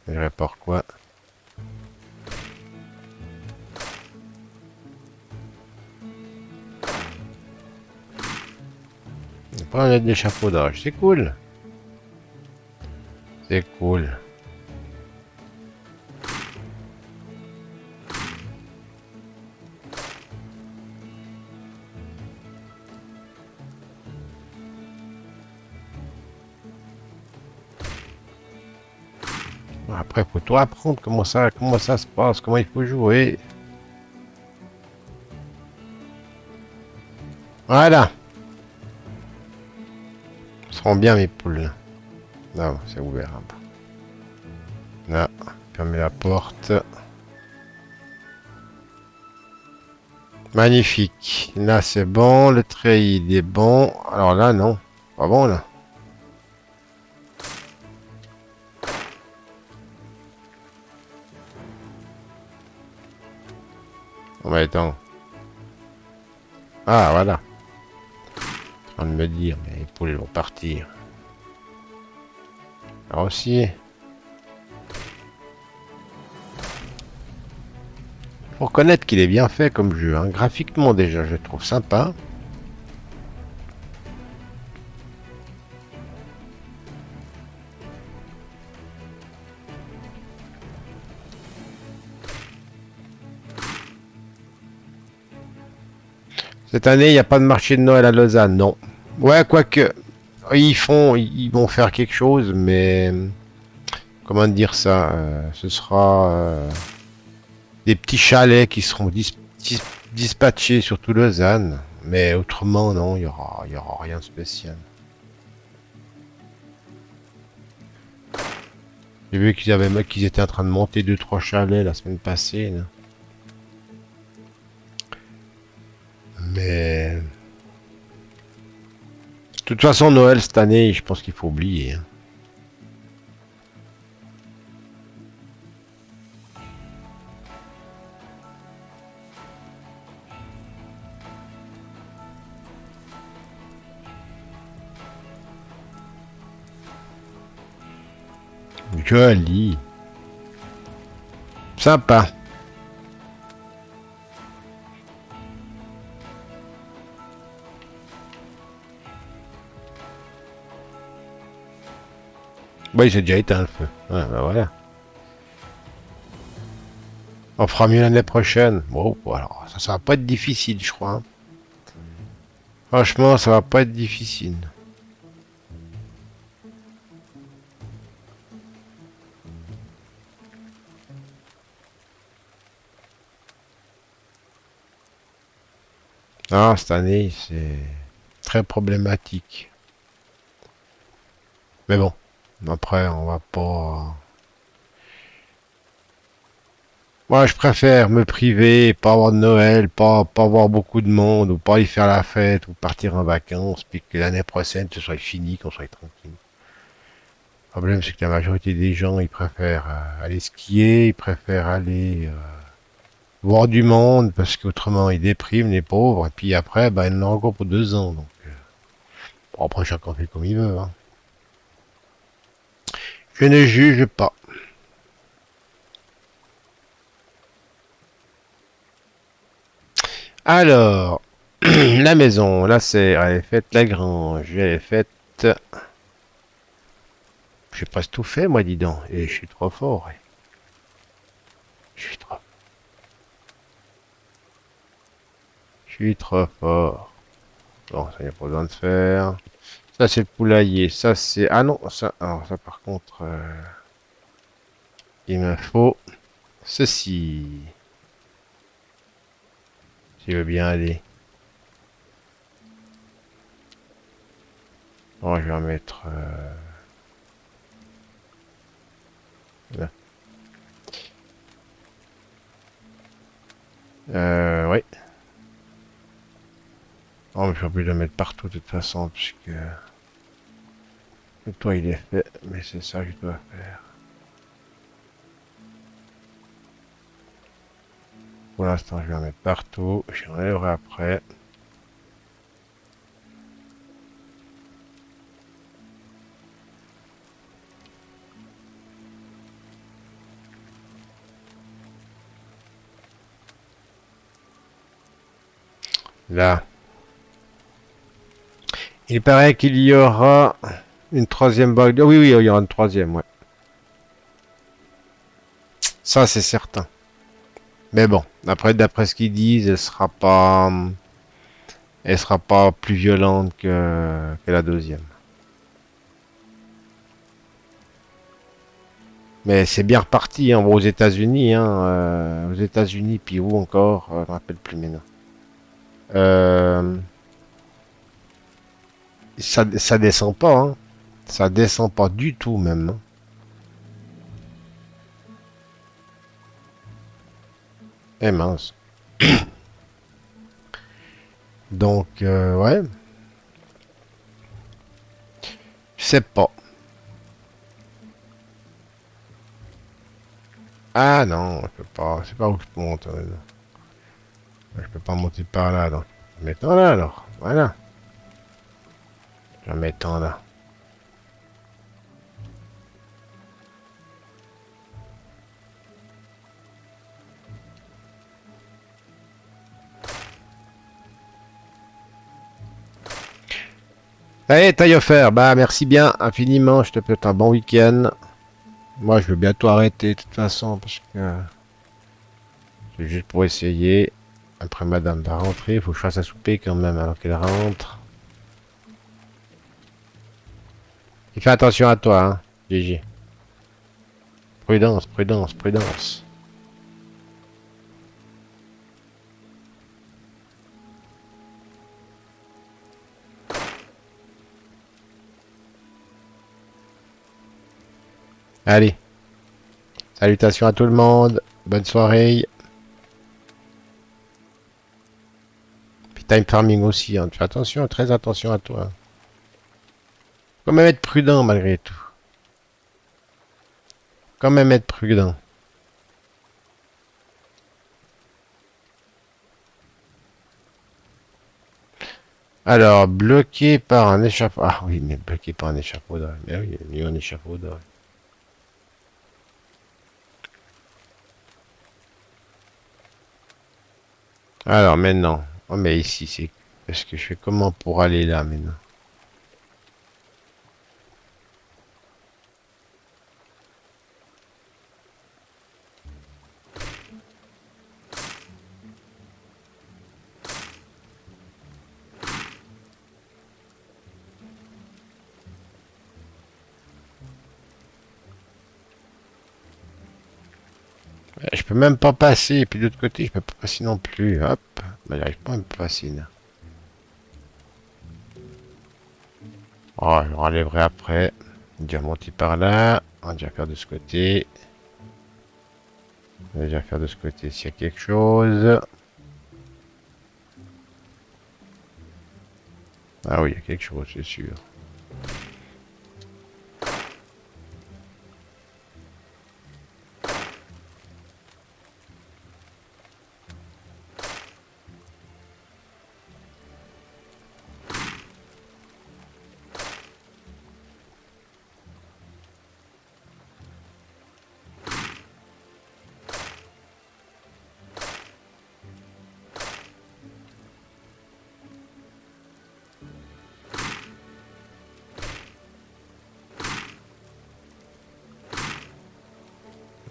Je répare quoi? On peut mettre d'échafaudage, c'est cool. C'est cool. Après, faut tout apprendre comment ça se passe, comment il faut jouer. Voilà. Ce seront bien mes poules. Non, c'est ouvert. Là, fermez la porte. Magnifique. Là, c'est bon. Le trait, il est bon. Alors là, non. Pas bon, là. On va attendre. Ah, voilà. En train de me dire, mais les poules vont partir. Alors aussi. Faut reconnaître qu'il est bien fait comme jeu. Hein. Graphiquement, déjà, je le trouve sympa. Cette année, il n'y a pas de marché de Noël à Lausanne, non. Ouais, quoique, ils vont faire quelque chose, mais comment dire ça, ce sera des petits chalets qui seront dispatchés sur tout Lausanne, mais autrement, non, il y aura rien de spécial. J'ai vu qu'ils étaient en train de monter 2-3 chalets la semaine passée, là. Mais de toute façon, Noël cette année, je pense qu'il faut oublier, hein. Joli. Sympa. Oui, j'ai déjà éteint le feu. Ouais, bah voilà. On fera mieux l'année prochaine. Bon, alors, ça va pas être difficile, je crois, hein. Franchement, ça va pas être difficile. Ah, cette année, c'est très problématique. Mais bon, après, on va pas... Moi, je préfère me priver, pas avoir de Noël, pas avoir beaucoup de monde, ou pas y faire la fête, ou partir en vacances, puis que l'année prochaine, ce soit fini, qu'on soit tranquille. Le problème, c'est que la majorité des gens, ils préfèrent aller skier, ils préfèrent aller voir du monde, parce qu'autrement, ils dépriment, les pauvres, et puis après, ben, ils en ont encore pour 2 ans. Donc, bon, après, chacun fait comme il veut, hein. Je ne juge pas. Alors, la maison, la serre, elle est faite, la grange, elle est faite. J'ai presque tout fait, moi, dis donc. Et je suis trop fort, ouais. Je suis trop... Je suis trop fort. Bon, ça, il n'y a pas besoin de faire. Ça, c'est le poulailler. Ça, c'est... Ah non, ça... Alors, ça, par contre... il me faut... Ceci. Si je veux bien aller. Bon, je vais en mettre... là. Oui. Oh, mais je vais obligé de le mettre partout, de toute façon, puisque... Le toit, il est fait. Mais c'est ça que je dois faire. Pour l'instant, je vais en mettre partout. J'y enlèverai après. Là. Il paraît qu'il y aura une troisième bague. Oui, oui, il y aura une troisième, ouais. Ça, c'est certain. Mais bon, après, d'après ce qu'ils disent, elle sera pas plus violente que la deuxième. Mais c'est bien reparti, hein, aux États-Unis, hein, aux États-Unis, puis où encore, je me rappelle plus maintenant. Euh, ça descend pas, hein. Ça descend pas du tout même, hein. Eh mince. Donc, ouais, je sais pas. Ah non, je peux pas. C'est pas où je monte. Je peux pas monter par là, donc. Je vais mettre en là alors. Voilà. Je vais mettre en là. Allez, taille offert. Bah, merci bien infiniment. Je te souhaite un bon week-end. Moi, je vais bientôt arrêter de toute façon parce que c'est juste pour essayer. Après, madame va rentrer. Il faut que je fasse à souper quand même alors qu'elle rentre. Et fais attention à toi, hein, GG. Prudence, prudence, prudence. Allez. Salutations à tout le monde. Bonne soirée. Puis time farming aussi, hein. Tu fais attention, très attention à toi. Quand même être prudent malgré tout. Quand même être prudent. Alors, bloqué par un échafaudage. Ah oui, mais bloqué par un échafaudage. Mais oui, il y a eu un échafaudage. Alors, maintenant. Oh, mais ici, c'est... Est-ce que je fais comment pour aller là, maintenant? Je peux même pas passer. Et puis de l'autre côté, je peux pas passer non plus. Hop. Bah, j'arrive pas à me passer, là. Oh, je relèverai après. On va déjà monter par là. On va déjà faire de ce côté. On va déjà faire de ce côté s'il y a quelque chose. Ah oui, il y a quelque chose, c'est sûr.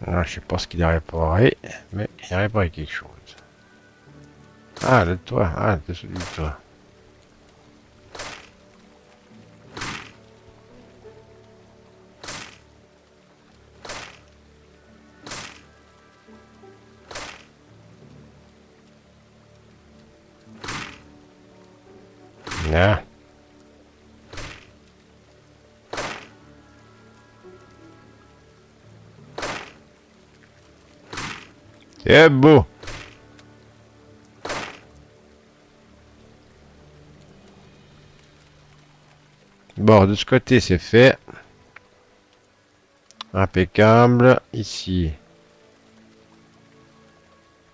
Ah, je sais pas ce qu'il a réparé, mais il a réparé quelque chose. Ah, le toit. Ah, dessous du toit. Ah. C'est beau. Bon, de ce côté, c'est fait. Impeccable. Ici.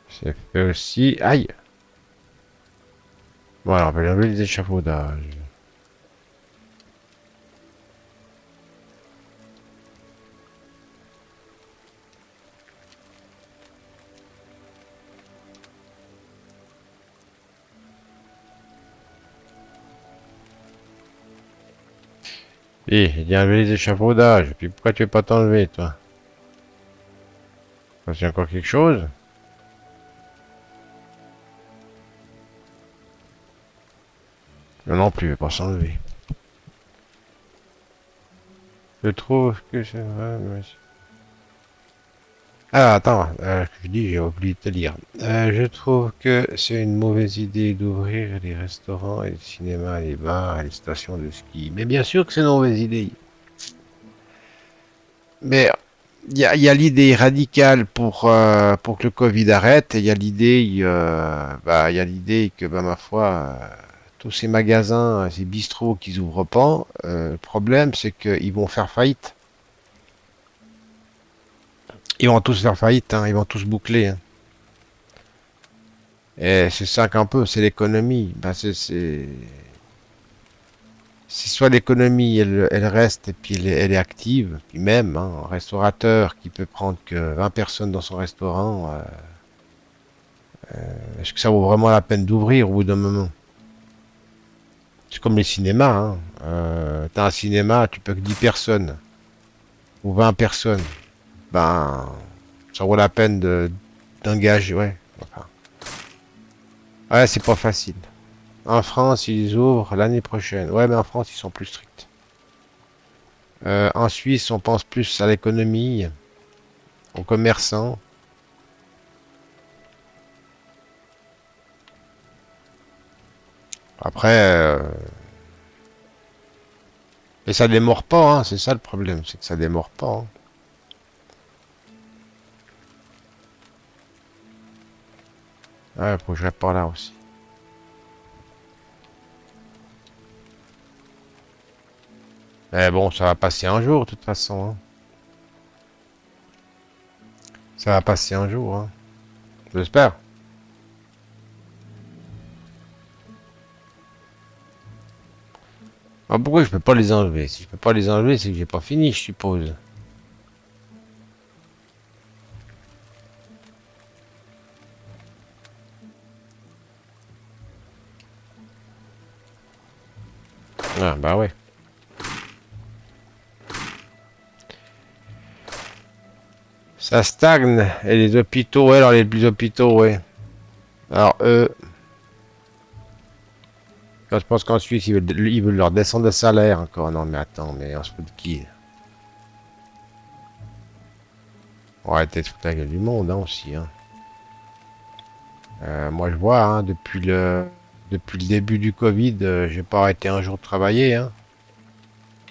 C'est fait aussi. Aïe. Bon, alors, on va enlever les échafaudages. Eh, il a enlevé les échafaudages. Puis pourquoi tu veux pas t'enlever, toi? C'est encore quelque chose? Non, non plus, il veut pas s'enlever. Je trouve que c'est vrai, mais... Ah, attends, je dis, j'ai oublié de te lire. Je trouve que c'est une mauvaise idée d'ouvrir les restaurants et les cinémas, les bars et les stations de ski. Mais bien sûr que c'est une mauvaise idée. Mais il y a l'idée radicale pour que le Covid arrête, et il y a l'idée, il y a l'idée que, bah, ma foi, tous ces magasins, ces bistrots qui ouvrent pas, le problème c'est qu'ils vont faire faillite. Ils vont tous faire faillite, hein, ils vont tous boucler, hein. Et c'est ça qu'un peu, c'est l'économie. Ben, c'est soit l'économie, elle reste et puis elle est active, puis même, hein, un restaurateur qui peut prendre que 20 personnes dans son restaurant, est-ce que ça vaut vraiment la peine d'ouvrir au bout d'un moment? C'est comme les cinémas, hein. T'as un cinéma, tu peux que 10 personnes ou 20 personnes. Ben, ça vaut la peine d'engager, ouais. Enfin, Ouais, c'est pas facile. En France, ils ouvrent l'année prochaine. Ouais, mais en France, ils sont plus stricts. En Suisse, on pense plus à l'économie, aux commerçants. Après, et ça démord pas, hein, c'est ça le problème, c'est que ça démord pas. Hein. Ouais, faut que je répare là aussi. Mais bon, ça va passer un jour, de toute façon. Hein. Ça va passer un jour, hein. J'espère. Ah, pourquoi je peux pas les enlever? Si je peux pas les enlever, c'est que j'ai pas fini, je suppose. Ah, bah ouais. Ça stagne. Et les hôpitaux, ouais, alors les hôpitaux, ouais. Alors eux, je pense qu'en Suisse, ils veulent leur descendre de salaire encore. Non, mais attends, mais on se fout de qui? On va arrêter de foutre la gueule du monde, hein, aussi, hein. Moi, je vois, hein, depuis le début du Covid, j'ai pas arrêté un jour de travailler, hein.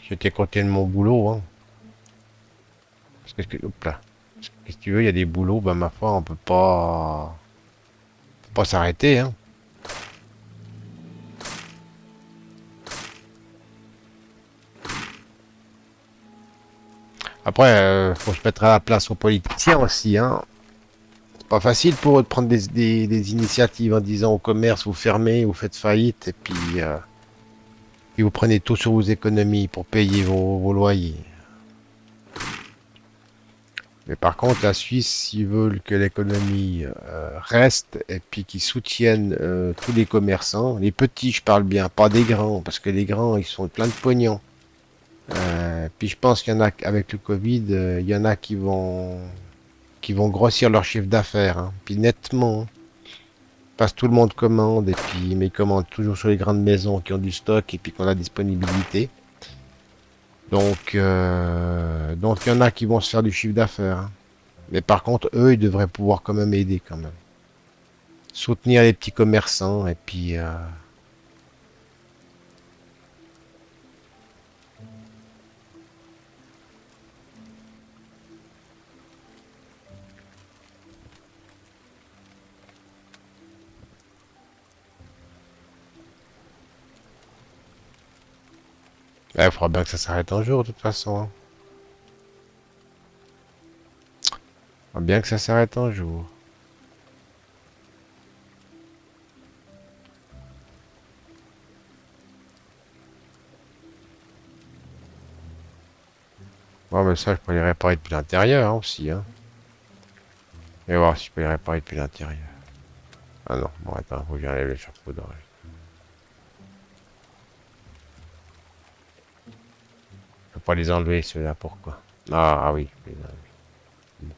J'étais content de mon boulot, hein. Parce que, hop là. Qu'est-ce que tu veux, il y a des boulots, bah, ma foi, peut pas s'arrêter, hein. Après, faut se mettre à la place aux politiciens aussi, hein. C'est pas facile pour eux de prendre des initiatives en disant au commerce, vous fermez, vous faites faillite, puis vous prenez tout sur vos économies pour payer vos loyers. Mais par contre, la Suisse, s'ils veulent que l'économie reste et puis qu'ils soutiennent tous les commerçants, les petits, je parle bien, pas des grands, parce que les grands, ils sont plein de pognon. Puis je pense qu'il y en a, avec le Covid, il y en a qui vont grossir leur chiffre d'affaires, hein. Puis nettement, hein. Parce que tout le monde commande, et puis, mais ils commandent toujours sur les grandes maisons qui ont du stock et puis qui ont la disponibilité. Donc il y en a qui vont se faire du chiffre d'affaires. Hein. Mais par contre, eux, ils devraient pouvoir quand même aider quand même. Soutenir les petits commerçants et puis il faudra bien que ça s'arrête un jour de toute façon. Hein. Il faudra bien que ça s'arrête un jour. Bon, mais ça, je peux les réparer depuis l'intérieur hein, aussi. Hein. Et voir si je peux les réparer depuis l'intérieur. Ah non, bon attends, faut que j'enlève l'échafaudage. Je peux pas les enlever ceux-là, pourquoi? Ah oui, je peux les enlever.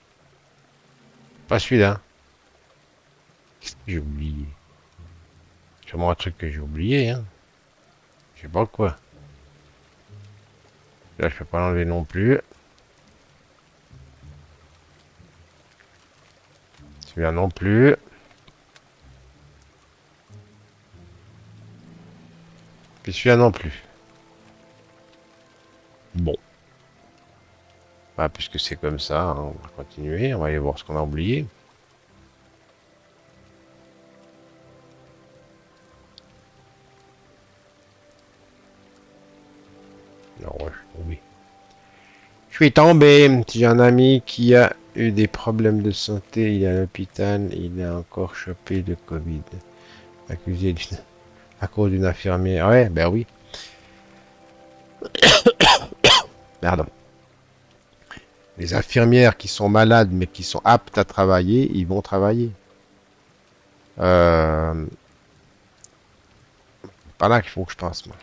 Pas celui-là. Qu'est-ce que j'ai oublié? Sûrement un truc que j'ai oublié, hein. Je sais pas quoi. Là, je peux pas l'enlever non plus. Celui-là non plus. Puis celui-là non plus. Bon. Bah, puisque c'est comme ça, hein, on va continuer. On va aller voir ce qu'on a oublié. Non, ouais, oui. Je suis tombé. J'ai un ami qui a eu des problèmes de santé. Il est à l'hôpital. Il a encore chopé le Covid. Accusé à cause d'une infirmière. Ouais, ben oui. Pardon. Les infirmières qui sont malades mais qui sont aptes à travailler, ils vont travailler. Euh, Pas là qu'il faut que je pense, moi.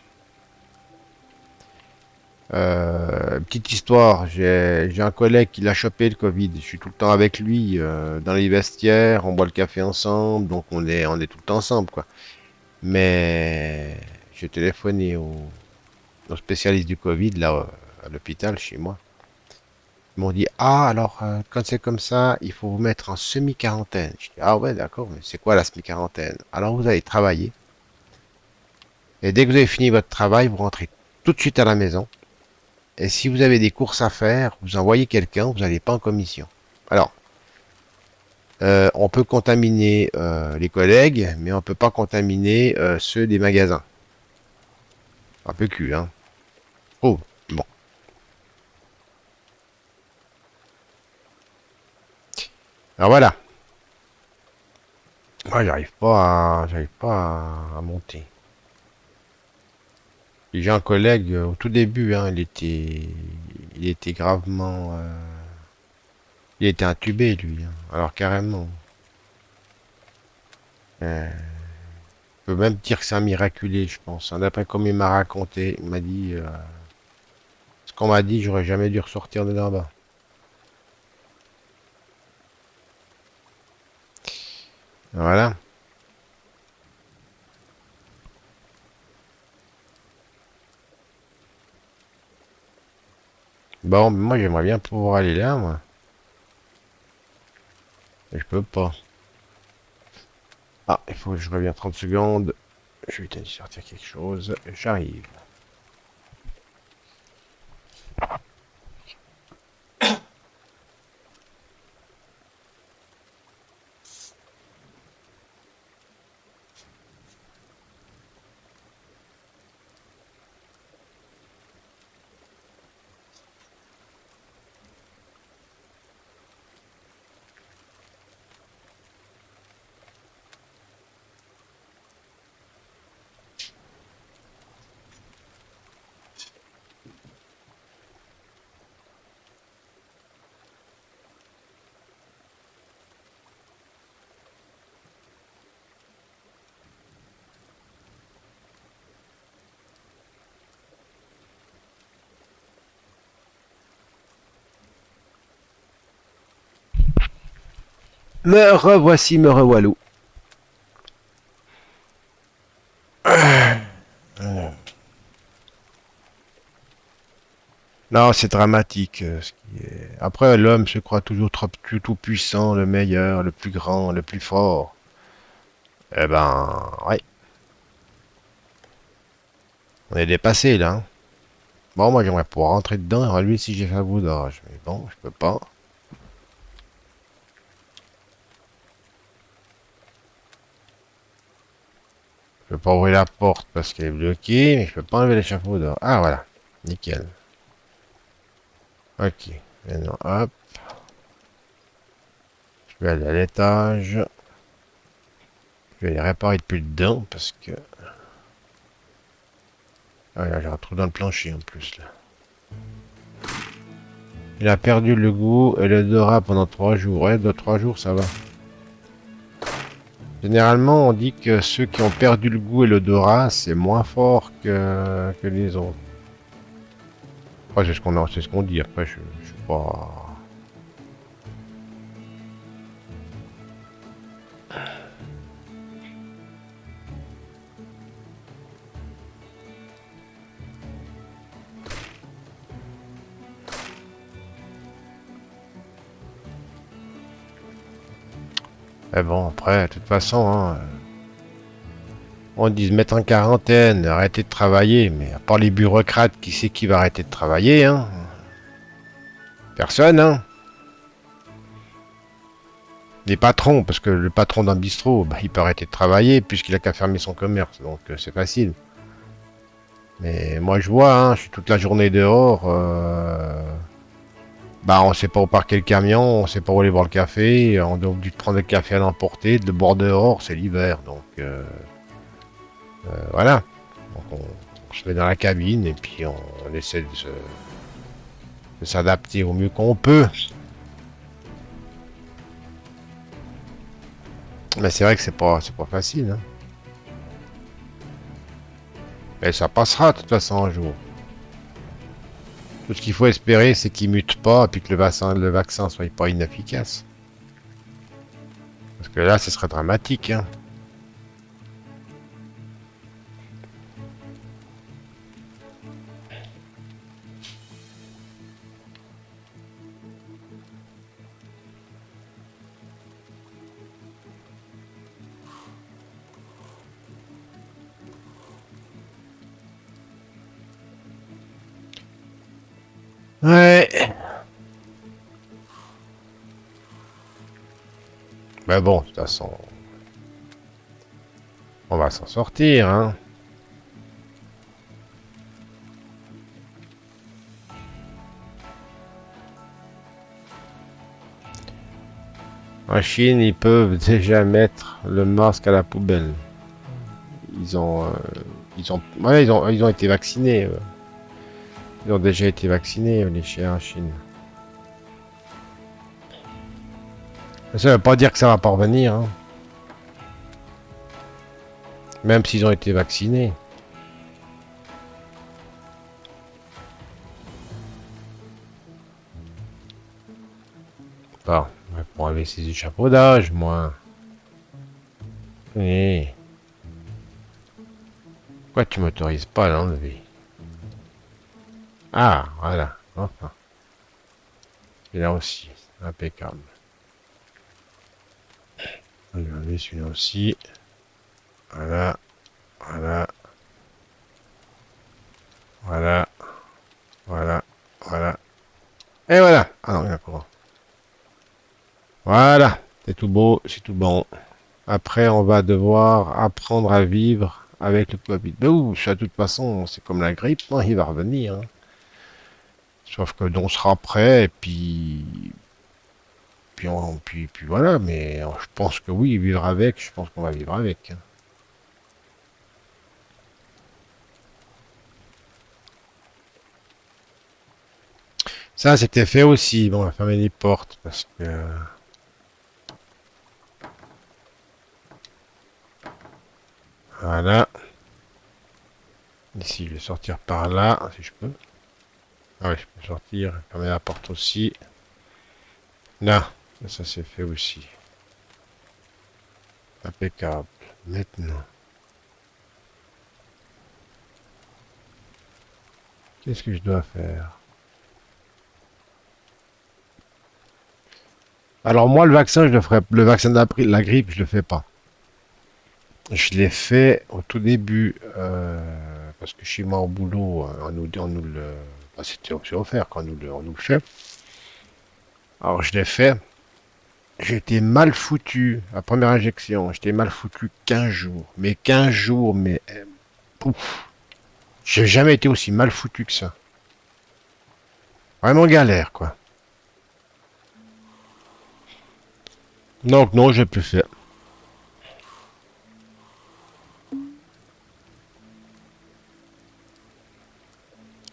Petite histoire, j'ai un collègue qui l'a chopé le Covid. Je suis tout le temps avec lui dans les vestiaires, on boit le café ensemble, donc on est tout le temps ensemble, quoi. Mais j'ai téléphoné au spécialiste du Covid, là, à l'hôpital, chez moi. Ils m'ont dit, ah, alors, quand c'est comme ça, il faut vous mettre en semi-quarantaine. Je dis, ah ouais, d'accord, mais c'est quoi la semi-quarantaine? Alors, vous allez travailler, et dès que vous avez fini votre travail, vous rentrez tout de suite à la maison. Et si vous avez des courses à faire, vous envoyez quelqu'un, vous n'allez pas en commission. Alors, on peut contaminer les collègues, mais on peut pas contaminer ceux des magasins. Un peu cul, hein. Oh, bon. Alors voilà. Moi, j'arrive pas à monter. Et j'ai un collègue au tout début, hein, il était gravement, il était intubé lui, hein. Alors carrément. Je peux même dire que c'est un miraculé, je pense, hein. D'après comme il m'a raconté, il m'a dit, ce qu'on m'a dit, j'aurais jamais dû ressortir de là-bas. Voilà. Bon, moi j'aimerais bien pouvoir aller là, moi. Mais je peux pas. Ah, il faut que je revienne 30 secondes. Je vais peut-être sortir quelque chose. J'arrive. Me revoici, me revoilà. Non, c'est dramatique. Après, l'homme se croit toujours trop tout puissant, le meilleur, le plus grand, le plus fort. Eh ben, ouais, on est dépassé là, hein. Bon, moi j'aimerais pouvoir rentrer dedans et relever si j'ai fait un boudage. Mais bon, je peux pas. Je peux pas ouvrir la porte parce qu'elle est bloquée, mais je peux pas enlever l'échafaudage. Ah voilà, nickel. Ok, maintenant hop, je vais aller à l'étage. Je vais aller réparer depuis dedans parce que... Ah là, j'ai un trou dans le plancher en plus là. Il a perdu le goût et l'odorat pendant 3 jours. Ouais, de 3 jours ça va. Généralement, on dit que ceux qui ont perdu le goût et l'odorat, c'est moins fort que les autres. Après, c'est ce qu'on dit. Après, je suis pas... Mais bon, après, de toute façon, hein, on dit se mettre en quarantaine, arrêter de travailler, mais à part les bureaucrates, qui c'est qui va arrêter de travailler, hein? Personne, hein? Les patrons, parce que le patron d'un bistrot, bah, il peut arrêter de travailler puisqu'il a qu'à fermer son commerce, donc c'est facile. Mais moi je vois, hein, je suis toute la journée dehors, bah on sait pas où parquer le camion, on sait pas où aller boire le café, on est obligé de prendre le café à l'emporter, de le boire dehors, c'est l'hiver, donc voilà. Donc on se met dans la cabine et puis on essaie de s'adapter au mieux qu'on peut. Mais c'est vrai que c'est pas facile, hein. Mais ça passera de toute façon un jour. Tout ce qu'il faut espérer, c'est qu'il mute pas et puis que le vaccin soit pas inefficace. Parce que là, ce serait dramatique, hein. Ouais. Mais bon, de toute façon, on va s'en sortir, hein. En Chine, ils peuvent déjà mettre le masque à la poubelle. Ils ont, ouais, ils ont été vaccinés. Ils ont déjà été vaccinés, les chiens en Chine. Ça veut pas dire que ça va pas revenir, hein. Même s'ils ont été vaccinés. Bon, pour enlever ces échafaudages, moi. Et... pourquoi tu m'autorises pas à l'enlever? Ah, voilà. Enfin. Et là aussi, impeccable. On va enlever celui-là aussi. Voilà. Voilà. Voilà. Voilà. Voilà. Et voilà. Ah non, il y a pas. Voilà. C'est tout beau, c'est tout bon. Après, on va devoir apprendre à vivre avec le Covid. Mais ouh, de toute façon, c'est comme la grippe, hein, il va revenir, hein. Sauf que on sera prêt et puis voilà. Mais je pense que oui, vivre avec, je pense qu'on va vivre avec, hein. Ça, c'était fait aussi. Bon, on va fermer les portes parce que voilà. Ici, je vais sortir par là, si je peux. Ah oui, je peux sortir, fermer la porte aussi. Là, ça c'est fait aussi. Impeccable. Maintenant, qu'est-ce que je dois faire? Alors moi, le vaccin, je le ferai. Le vaccin de la grippe, je le fais pas. Je l'ai fait au tout début parce que chez moi au boulot, on nous le, bah, c'est offert quand on nous le fait. Alors je l'ai fait. J'étais mal foutu. La première injection, j'étais mal foutu 15 jours. Mais 15 jours, mais pouf. J'ai jamais été aussi mal foutu que ça. Vraiment galère, quoi. Donc non, j'ai plus fait.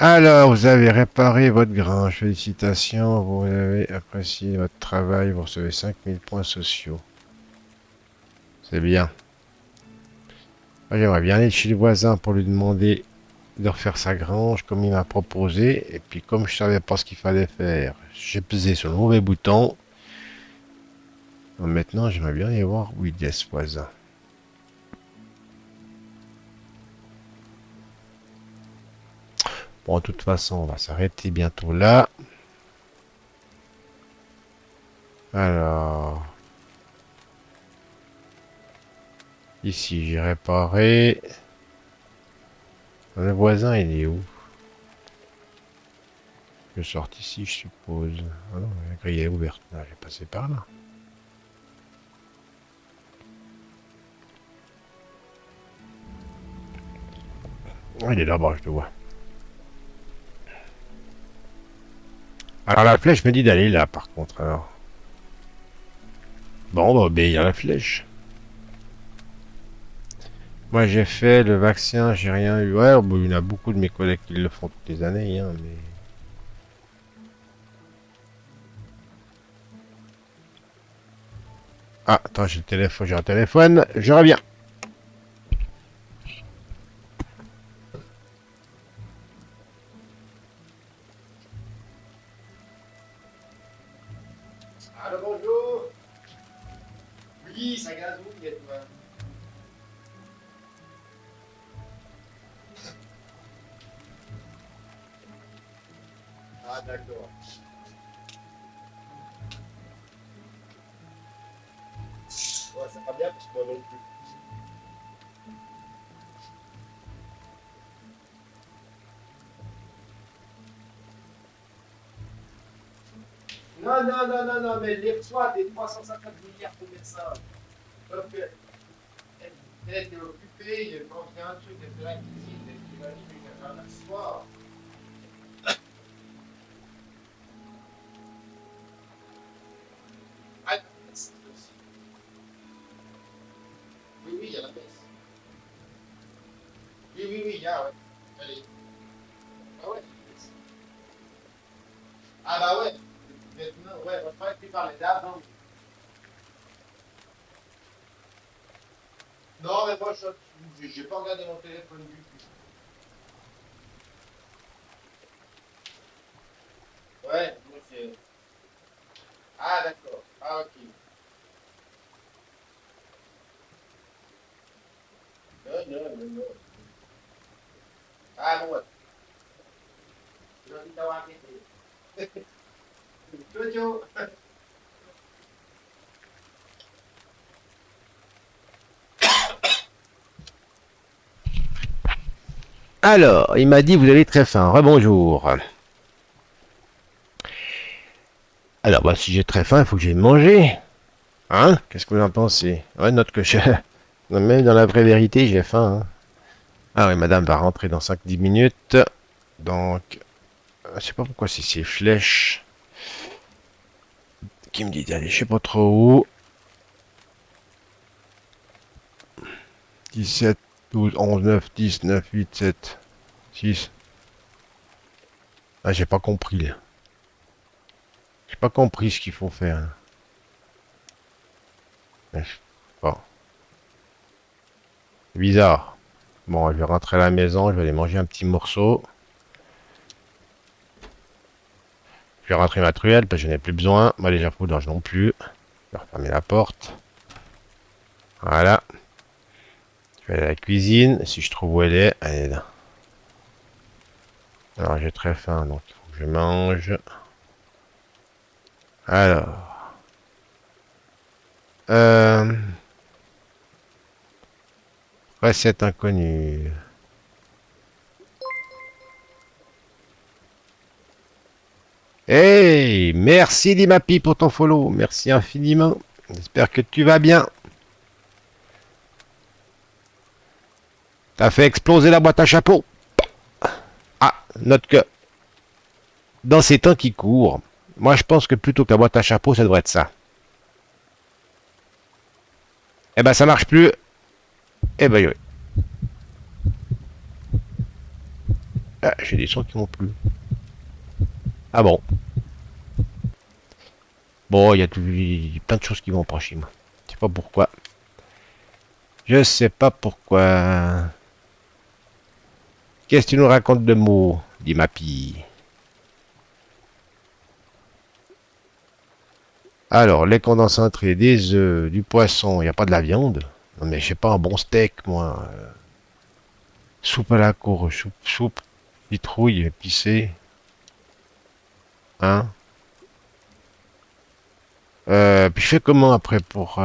Alors, vous avez réparé votre grange. Félicitations, vous avez apprécié votre travail. Vous recevez 5000 points sociaux. C'est bien. Moi, j'aimerais bien aller chez le voisin pour lui demander de refaire sa grange comme il m'a proposé. Et puis, comme je savais pas ce qu'il fallait faire, j'ai pesé sur le mauvais bouton. Donc, maintenant, j'aimerais bien aller voir où il est ce voisin. Bon, de toute façon, on va s'arrêter bientôt là. Alors, ici, j'ai réparé. Le voisin, il est où? Je sors ici, je suppose. Ah non, la grille est ouverte. Ah, j'ai passé par là. Oh, il est là-bas, je le vois. Alors, la flèche me dit d'aller là, par contre. Alors. Bon, on va obéir à la flèche. Moi, j'ai fait le vaccin, j'ai rien eu. Ouais, bon, il y en a beaucoup de mes collègues qui le font toutes les années, hein, mais... Ah, attends, j'ai le téléphone, j'ai un téléphone, je reviens. Allô, bonjour. Oui, ça gazouille, et toi. Ah, d'accord. Ouais, ça va bien parce que moi non plus. Non, non, non, non, non, mais les reçoit des 350 milliards de médecins. Donc, elle était occupée, quand il y a un truc, elle fait la cuisine, elle fait la nuit, elle fait le soir. Ah, la messe aussi. Oui, oui, il y a la messe. Oui, oui, oui, il y a, ouais. Allez. Ah ouais, il y a la messe. Ah bah ouais. Maintenant, ouais, on travaille plus par les dates, non. Non, mais moi, je j'ai pas regardé mon téléphone du tout. Ouais, moi c'est. Ah, d'accord. Ah, ok. Non, non, non, non. Ah, bon, ouais. J'ai envie d'avoir arrêté. Jojo. Alors, il m'a dit vous avez très faim. Rebonjour. Alors, bah, si j'ai très faim, il faut que j'aille manger. Hein? Qu'est-ce que vous en pensez? Ouais, note que je. Non, même dans la vraie vérité, j'ai faim. Hein. Ah oui, madame va rentrer dans 5-10 minutes. Donc, je sais pas pourquoi c'est ces flèches qui me dit d'aller je sais pas trop où. 17, 12, 11, 9, 10, 9, 8, 7, 6. Ah, j'ai pas compris. Là. J'ai pas compris ce qu'il faut faire. Là. Bon, bizarre. Bon, je vais rentrer à la maison, je vais aller manger un petit morceau. Je vais rentrer ma truelle parce que je n'ai plus besoin. Moi, les jardins non plus. Je vais refermer la porte. Voilà. Je vais aller à la cuisine. Si je trouve où elle est, elle est là. Alors, j'ai très faim, donc il faut que je mange. Alors. Euh, recette inconnue. Hey, merci Dimapi pour ton follow. Merci infiniment. J'espère que tu vas bien. T'as fait exploser la boîte à chapeau. Ah, note que dans ces temps qui courent, moi je pense que plutôt que la boîte à chapeau, ça devrait être ça. Eh ben ça marche plus. Eh ben oui. Ah, j'ai des sons qui m'ont plu. Ah bon. Bon, il y a plein de choses qui vont pas chez moi. Je sais pas pourquoi. Je sais pas pourquoi. Qu'est-ce que tu nous racontes de mots, dit Mappy. Alors, les concentrés, des œufs, du poisson, il n'y a pas de la viande. Non mais je sais pas, un bon steak, moi. Soupe à la cour, soupe, citrouille, épicée. Hein? Puis je fais comment après pour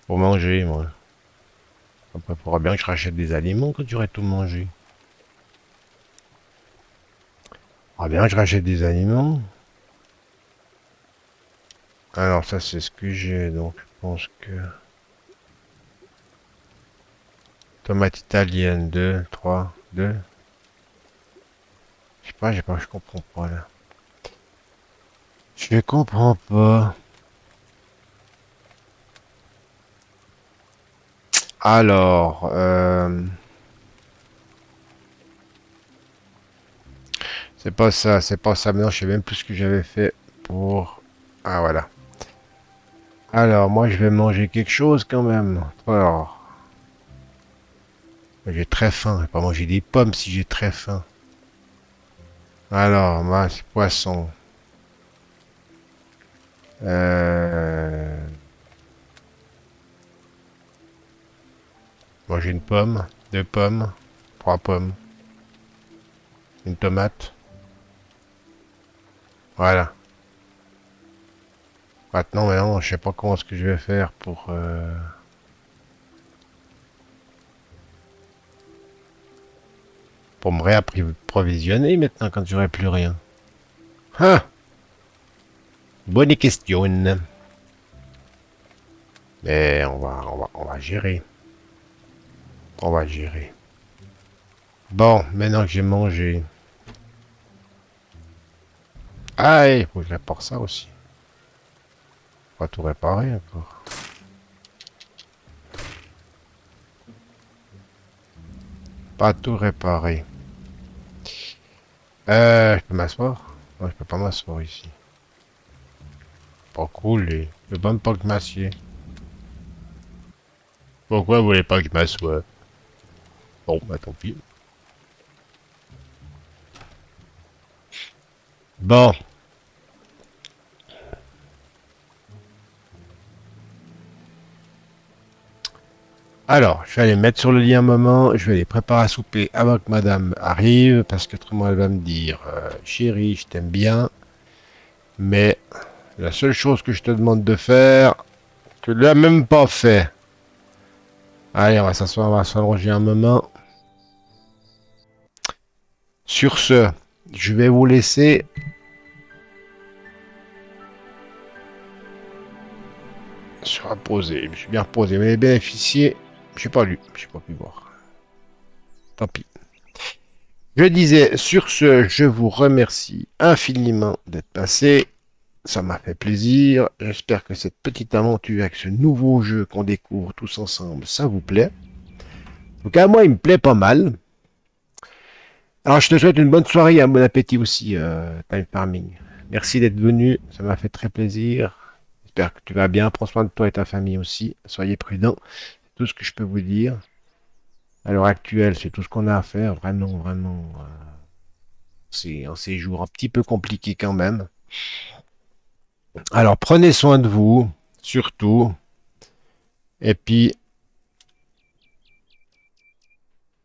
manger, moi? Après, il faudra bien que je rachète des aliments quand j'aurai tout mangé. Il faudra bien que je rachète des aliments. Alors ça, c'est ce que j'ai, donc je pense que... Tomate italienne, 2, 3, 2. Je sais pas, je comprends pas, là. Je comprends pas. Alors, c'est pas ça, c'est pas ça. Maintenant, je sais même plus ce que j'avais fait pour... Ah, voilà. Alors, moi, je vais manger quelque chose quand même. Alors, j'ai très faim. Je vais pas manger des pommes si j'ai très faim. Alors, moi, c'est poisson. Euh... Manger une pomme, deux pommes, trois pommes, une tomate. Voilà. Maintenant, je sais pas comment ce que je vais faire pour me réapprovisionner maintenant quand j'aurai plus rien. Ah, bonne question. Mais on va gérer. On va gérer. Bon, maintenant que j'ai mangé. Ah, il faut que j'apporte ça aussi. On va tout réparer encore. Pas tout réparer. Je peux m'asseoir? Non, je peux pas m'asseoir ici. Pas cool, je peux même pas que m'assieds. Pourquoi vous voulez pas que je m'assoie? Bon, bah tant pis. Bon. Alors, je vais aller me mettre sur le lit un moment, je vais aller préparer à souper avant que madame arrive, parce qu'autrement elle va me dire, chérie, je t'aime bien, mais la seule chose que je te demande de faire, tu l'as même pas fait. Allez, on va s'asseoir, on va s'allonger un moment. Sur ce, je vais vous laisser. Se reposer. Je me suis bien reposé. Mais les bénéficiaires, je n'ai pas lu. Je n'ai pas pu voir. Tant pis. Je disais, sur ce, je vous remercie infiniment d'être passé. Ça m'a fait plaisir. J'espère que cette petite aventure avec ce nouveau jeu qu'on découvre tous ensemble, ça vous plaît. Donc à moi, il me plaît pas mal. Alors, je te souhaite une bonne soirée et un bon appétit aussi, Time Farming. Merci d'être venu. Ça m'a fait très plaisir. J'espère que tu vas bien. Prends soin de toi et ta famille aussi. Soyez prudents. C'est tout ce que je peux vous dire. À l'heure actuelle, c'est tout ce qu'on a à faire. Vraiment, vraiment. C'est un séjour un petit peu compliqué quand même. Alors, prenez soin de vous, surtout. Et puis,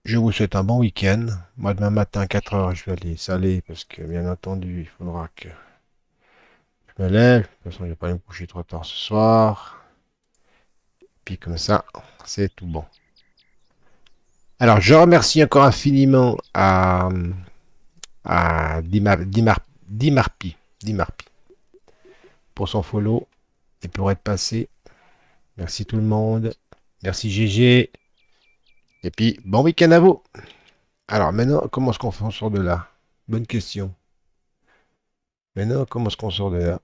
je vous souhaite un bon week-end. Moi, demain matin, à 4 heures, je vais aller saler parce que, bien entendu, il faudra que je me lève. De toute façon, je vais pas me coucher trop tard ce soir. Puis, comme ça, c'est tout bon. Alors, je remercie encore infiniment à Dimarpi pour son follow et pour être passé. Merci tout le monde. Merci GG. Et puis, bon week-end à vous. Alors, maintenant, comment est-ce qu'on sort de là? Bonne question. Maintenant, comment est-ce qu'on sort de là?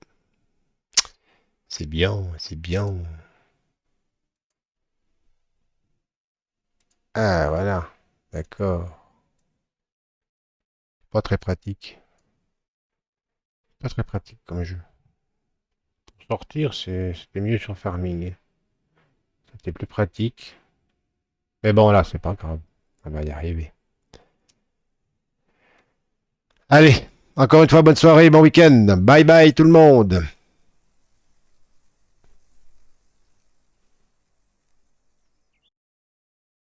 C'est bien, c'est bien. Ah, voilà. D'accord. Pas très pratique. Pas très pratique comme jeu. Pour sortir, c'était mieux sur Farming. C'était plus pratique. Mais bon, là, c'est pas grave. On va y arriver. Allez, encore une fois, bonne soirée, bon week-end. Bye bye tout le monde.